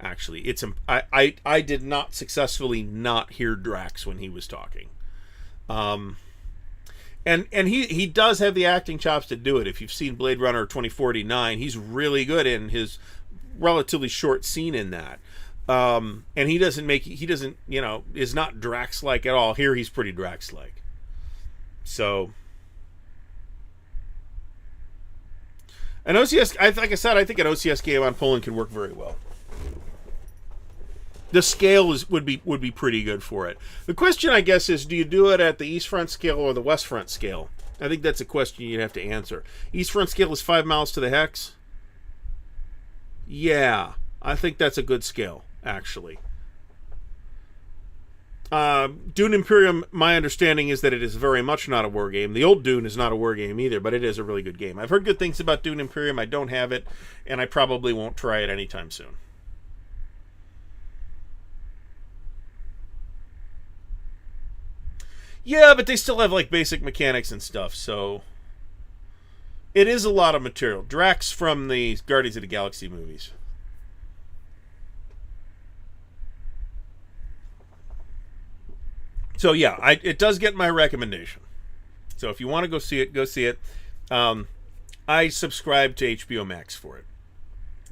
Actually, I did not successfully not hear Drax when he was talking, and he does have the acting chops to do it. If you've seen Blade Runner 2049, he's really good in his relatively short scene in that, and he is not Drax-like at all. Here he's pretty Drax-like. So, an OCS, like I said, I think an OCS game on Poland can work very well. The scale would be pretty good for it. The question, I guess, is do you do it at the East Front scale or the West Front scale? I think that's a question you'd have to answer. East Front scale is 5 miles to the hex. Yeah, I think that's a good scale, actually. Dune Imperium, my understanding is that it is very much not a war game. The old Dune is not a war game either, but it is a really good game. I've heard good things about Dune Imperium. I don't have it, and I probably won't try it anytime soon. Yeah, but they still have like basic mechanics and stuff, so it is a lot of material. Drax from the Guardians of the Galaxy movies. So yeah, it does get my recommendation. So if you want to go see it, go see it. I subscribed to HBO Max for it.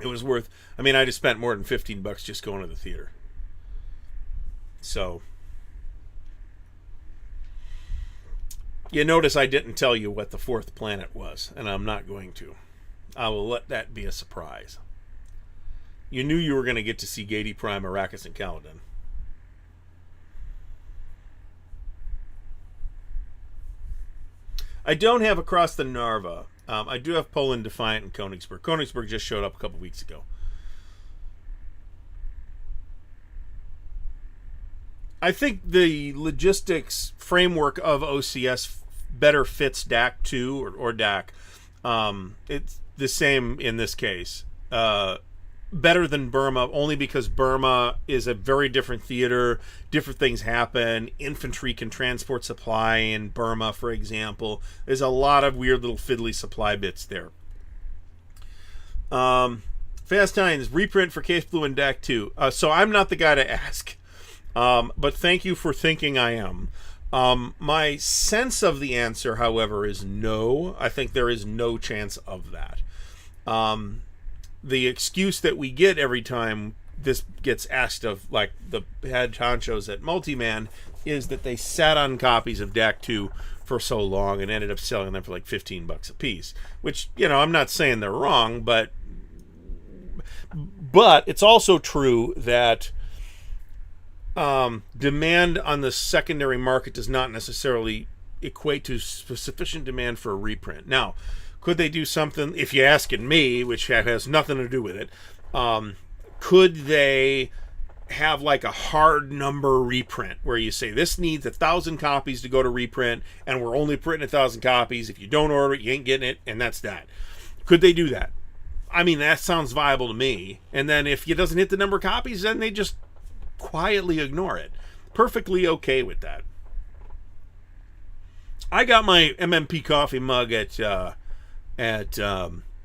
It was worth. I mean, I just spent more than $15 just going to the theater. So you notice I didn't tell you what the fourth planet was, and I'm not going to. I will let that be a surprise. You knew you were going to get to see Gady Prime, Arrakis, and Caladan. I don't have Across the Narva. I do have Poland Defiant and Königsberg. Königsberg just showed up a couple weeks ago. I think the logistics framework of OCS better fits DAC 2 or DAC. It's the same in this case. Better than Burma, only because Burma is a very different theater. Different things happen. Infantry can transport supply in Burma, for example. There's a lot of weird little fiddly supply bits there. Fast Times, reprint for Case Blue and DAC 2. So I'm not the guy to ask. But thank you for thinking I am. My sense of the answer, however, is no. I think there is no chance of that. The excuse that we get every time this gets asked of, like, the head honchos at Multiman is that they sat on copies of DAC 2 for so long and ended up selling them for like $15 a piece. Which, you know, I'm not saying they're wrong, but it's also true that demand on the secondary market does not necessarily equate to sufficient demand for a reprint. Now, could they do something, if you're asking me, which has nothing to do with it, could they have like a hard number reprint where you say this needs 1,000 copies to go to reprint and we're only printing 1,000 copies. If you don't order it, you ain't getting it, and that's that. Could they do that? I mean, that sounds viable to me. And then if it doesn't hit the number of copies, then they just quietly ignore it. Perfectly okay with that. I got my MMP coffee mug at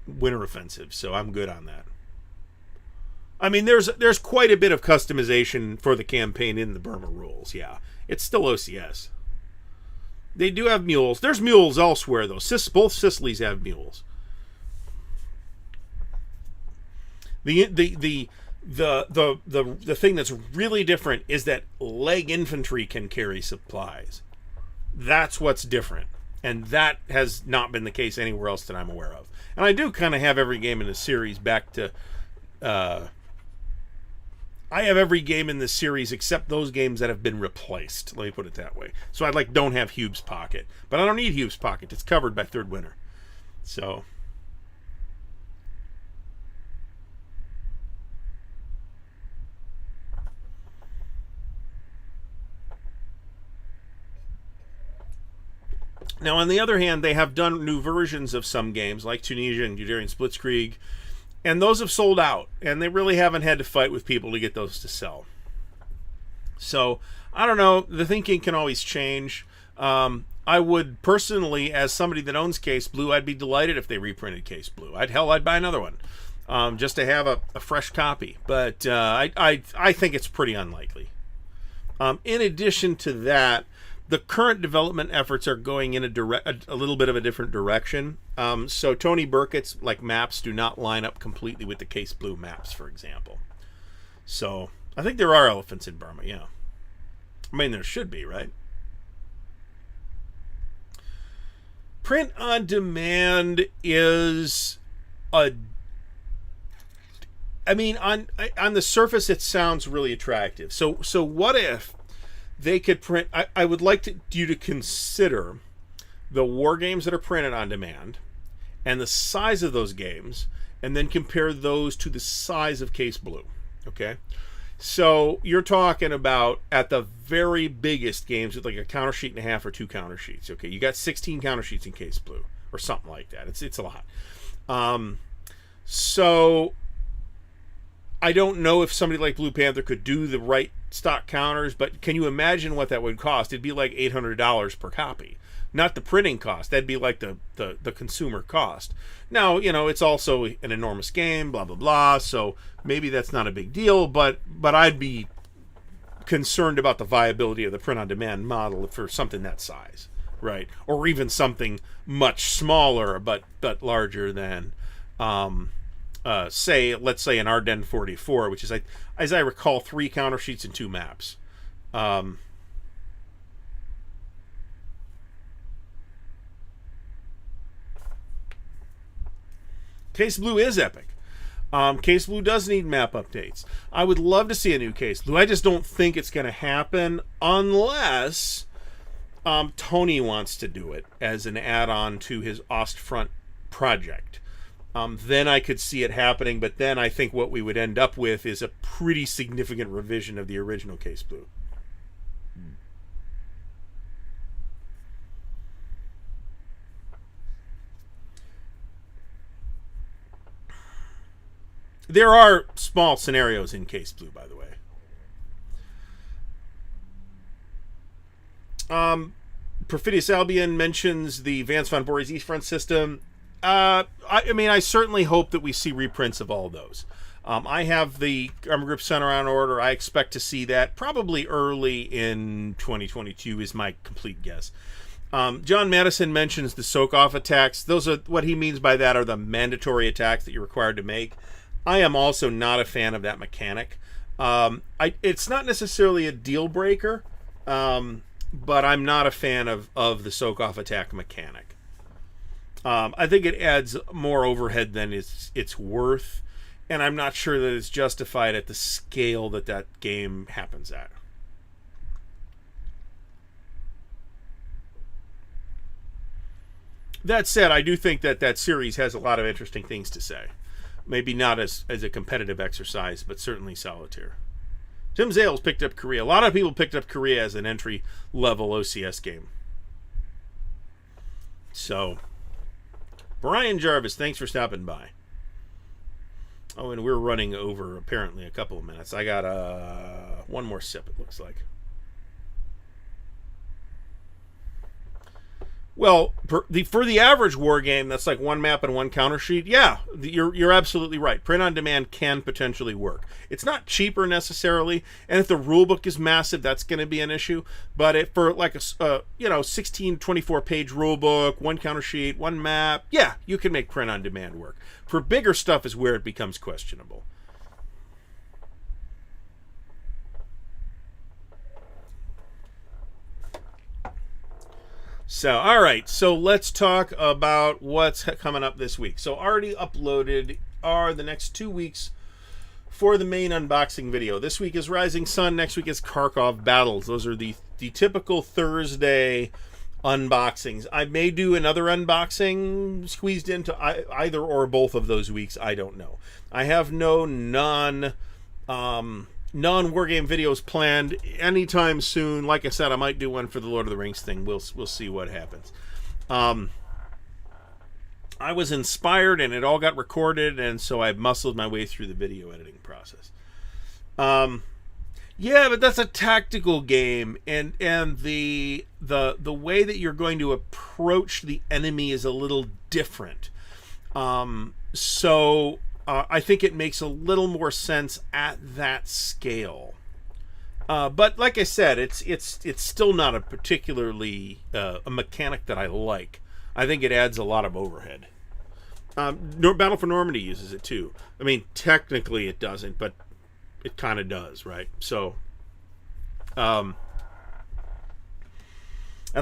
Winter Offensive, so I'm good on that. I mean, there's quite a bit of customization for the campaign in the Burma rules. Yeah, it's still OCS. They do have mules. There's mules elsewhere though. Both Sicilies have mules. The thing that's really different is that leg infantry can carry supplies. That's what's different. And that has not been the case anywhere else that I'm aware of. And I do kind of have every game in the series back to... I have every game in this series except those games that have been replaced. Let me put it that way. So I don't have Hube's Pocket. But I don't need Hube's Pocket. It's covered by Third Winter. So... Now, on the other hand, they have done new versions of some games, like Tunisia and Guderian Splitskrieg, and those have sold out, and they really haven't had to fight with people to get those to sell. So, I don't know. The thinking can always change. I would personally, as somebody that owns Case Blue, I'd be delighted if they reprinted Case Blue. I'd buy another one, just to have a fresh copy. But I think it's pretty unlikely. In addition to that, the current development efforts are going in a little bit of a different direction. So Tony Burkett's maps do not line up completely with the Case Blue maps, for example. So I think there are elephants in Burma, yeah. I mean, there should be, right? Print on demand is on the surface it sounds really attractive. So what if they could print... I would like you to consider the war games that are printed on demand and the size of those games, and then compare those to the size of Case Blue. Okay? So you're talking about, at the very biggest games, with like a counter sheet and a half or 2 counter sheets. Okay? You got 16 counter sheets in Case Blue, or something like that. It's a lot. So I don't know if somebody like Blue Panther could do the right stock counters, but can you imagine what that would cost? It'd be like $800 per copy. Not the printing cost. That'd be like the consumer cost. Now, it's also an enormous game, blah, blah, blah, so maybe that's not a big deal, but I'd be concerned about the viability of the print-on-demand model for something that size. right? Or even something much smaller but larger than, let's say an Ardennes 44, which is, as I recall, 3 counter sheets and 2 maps. Case Blue is epic. Case Blue does need map updates. I would love to see a new Case Blue. I just don't think it's going to happen unless Tony wants to do it as an add-on to his Ostfront project. Then I could see it happening, but then I think what we would end up with is a pretty significant revision of the original Case Blue. There are small scenarios in Case Blue, by the way. Perfidious Albion mentions the Vance von Voorhees East Front system. I mean, I certainly hope that we see reprints of all those. I have the Armor Group Center on order. I expect to see that probably early in 2022 is my complete guess. John Madison mentions the soak-off attacks. Those are, what he means by that are the mandatory attacks that you're required to make. I am also not a fan of that mechanic. It's not necessarily a deal breaker, but I'm not a fan of the soak-off attack mechanic. I think it adds more overhead than it's worth, and I'm not sure that it's justified at the scale that game happens at. That said, I do think that series has a lot of interesting things to say. Maybe not as a competitive exercise, but certainly solitaire. Tim Zales picked up Korea. A lot of people picked up Korea as an entry-level OCS game. So, Brian Jarvis, thanks for stopping by. Oh, and we're running over, apparently, a couple of minutes. I got one more sip, it looks like. Well, for the average war game, that's like 1 map and 1 counter sheet. Yeah, you're absolutely right. Print on demand can potentially work. It's not cheaper necessarily, and if the rulebook is massive, that's going to be an issue. But for like a 16, 24 page rulebook, 1 counter sheet, 1 map, yeah, you can make print on demand work. For bigger stuff is where it becomes questionable. So, all right, so let's talk about what's coming up this week. So, already uploaded are the next 2 weeks for the main unboxing video. This week is Rising Sun, next week is Kharkov Battles. Those are the typical Thursday unboxings. I may do another unboxing squeezed into either or both of those weeks, I don't know. I have no non-wargame videos planned anytime soon. Like I said, I might do one for the Lord of the Rings thing. We'll see what happens. I was inspired and it all got recorded, and so I muscled my way through the video editing process. Yeah, but that's a tactical game, and the way that you're going to approach the enemy is a little different. So I think it makes a little more sense at that scale. But like I said, it's still not a particularly a mechanic that I like. I think it adds a lot of overhead. Battle for Normandy uses it too. I mean, technically it doesn't, but it kind of does, right? So, at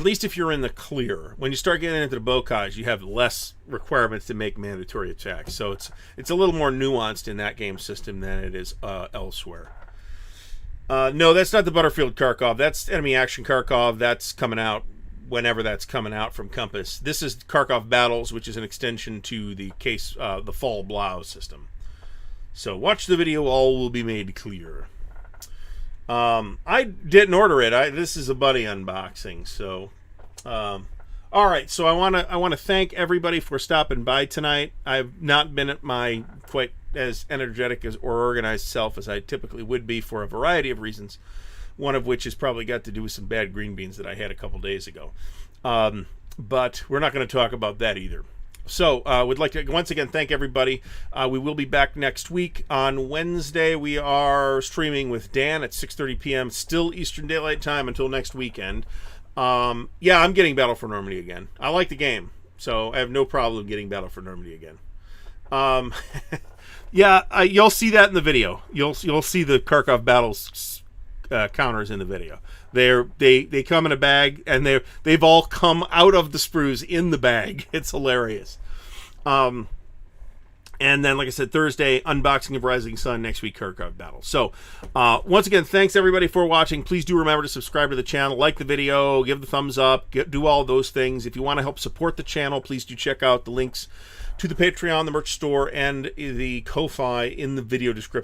least if you're in the clear. When you start getting into the bocage, you have less requirements to make mandatory attacks. So it's a little more nuanced in that game system than it is elsewhere. No, that's not the Butterfield Kharkov. That's Enemy Action Kharkov. That's coming out whenever that's coming out from Compass. This is Kharkov Battles, which is an extension to the Fall Blau system. So watch the video, all will be made clear. I didn't order it. This is a buddy unboxing. So, all right. So I want to thank everybody for stopping by tonight. I've not been at my quite as energetic or organized self as I typically would be for a variety of reasons. One of which has probably got to do with some bad green beans that I had a couple days ago. But we're not going to talk about that either. So, would like to once again thank everybody. We will be back next week. On Wednesday, we are streaming with Dan at 6:30 p.m., still Eastern Daylight Time until next weekend. Yeah, I'm getting Battle for Normandy again. I like the game, so I have no problem getting Battle for Normandy again. Yeah, you'll see that in the video. You'll see the Kharkov battles counters in the video. They come in a bag, and they've all come out of the sprues in the bag. It's hilarious. And then, like I said, Thursday, unboxing of Rising Sun. Next week, Kharkov battle. So, once again, thanks everybody for watching. Please do remember to subscribe to the channel, like the video, give the thumbs up, do all those things. If you want to help support the channel, please do check out the links to the Patreon, the merch store, and the Ko-Fi in the video description.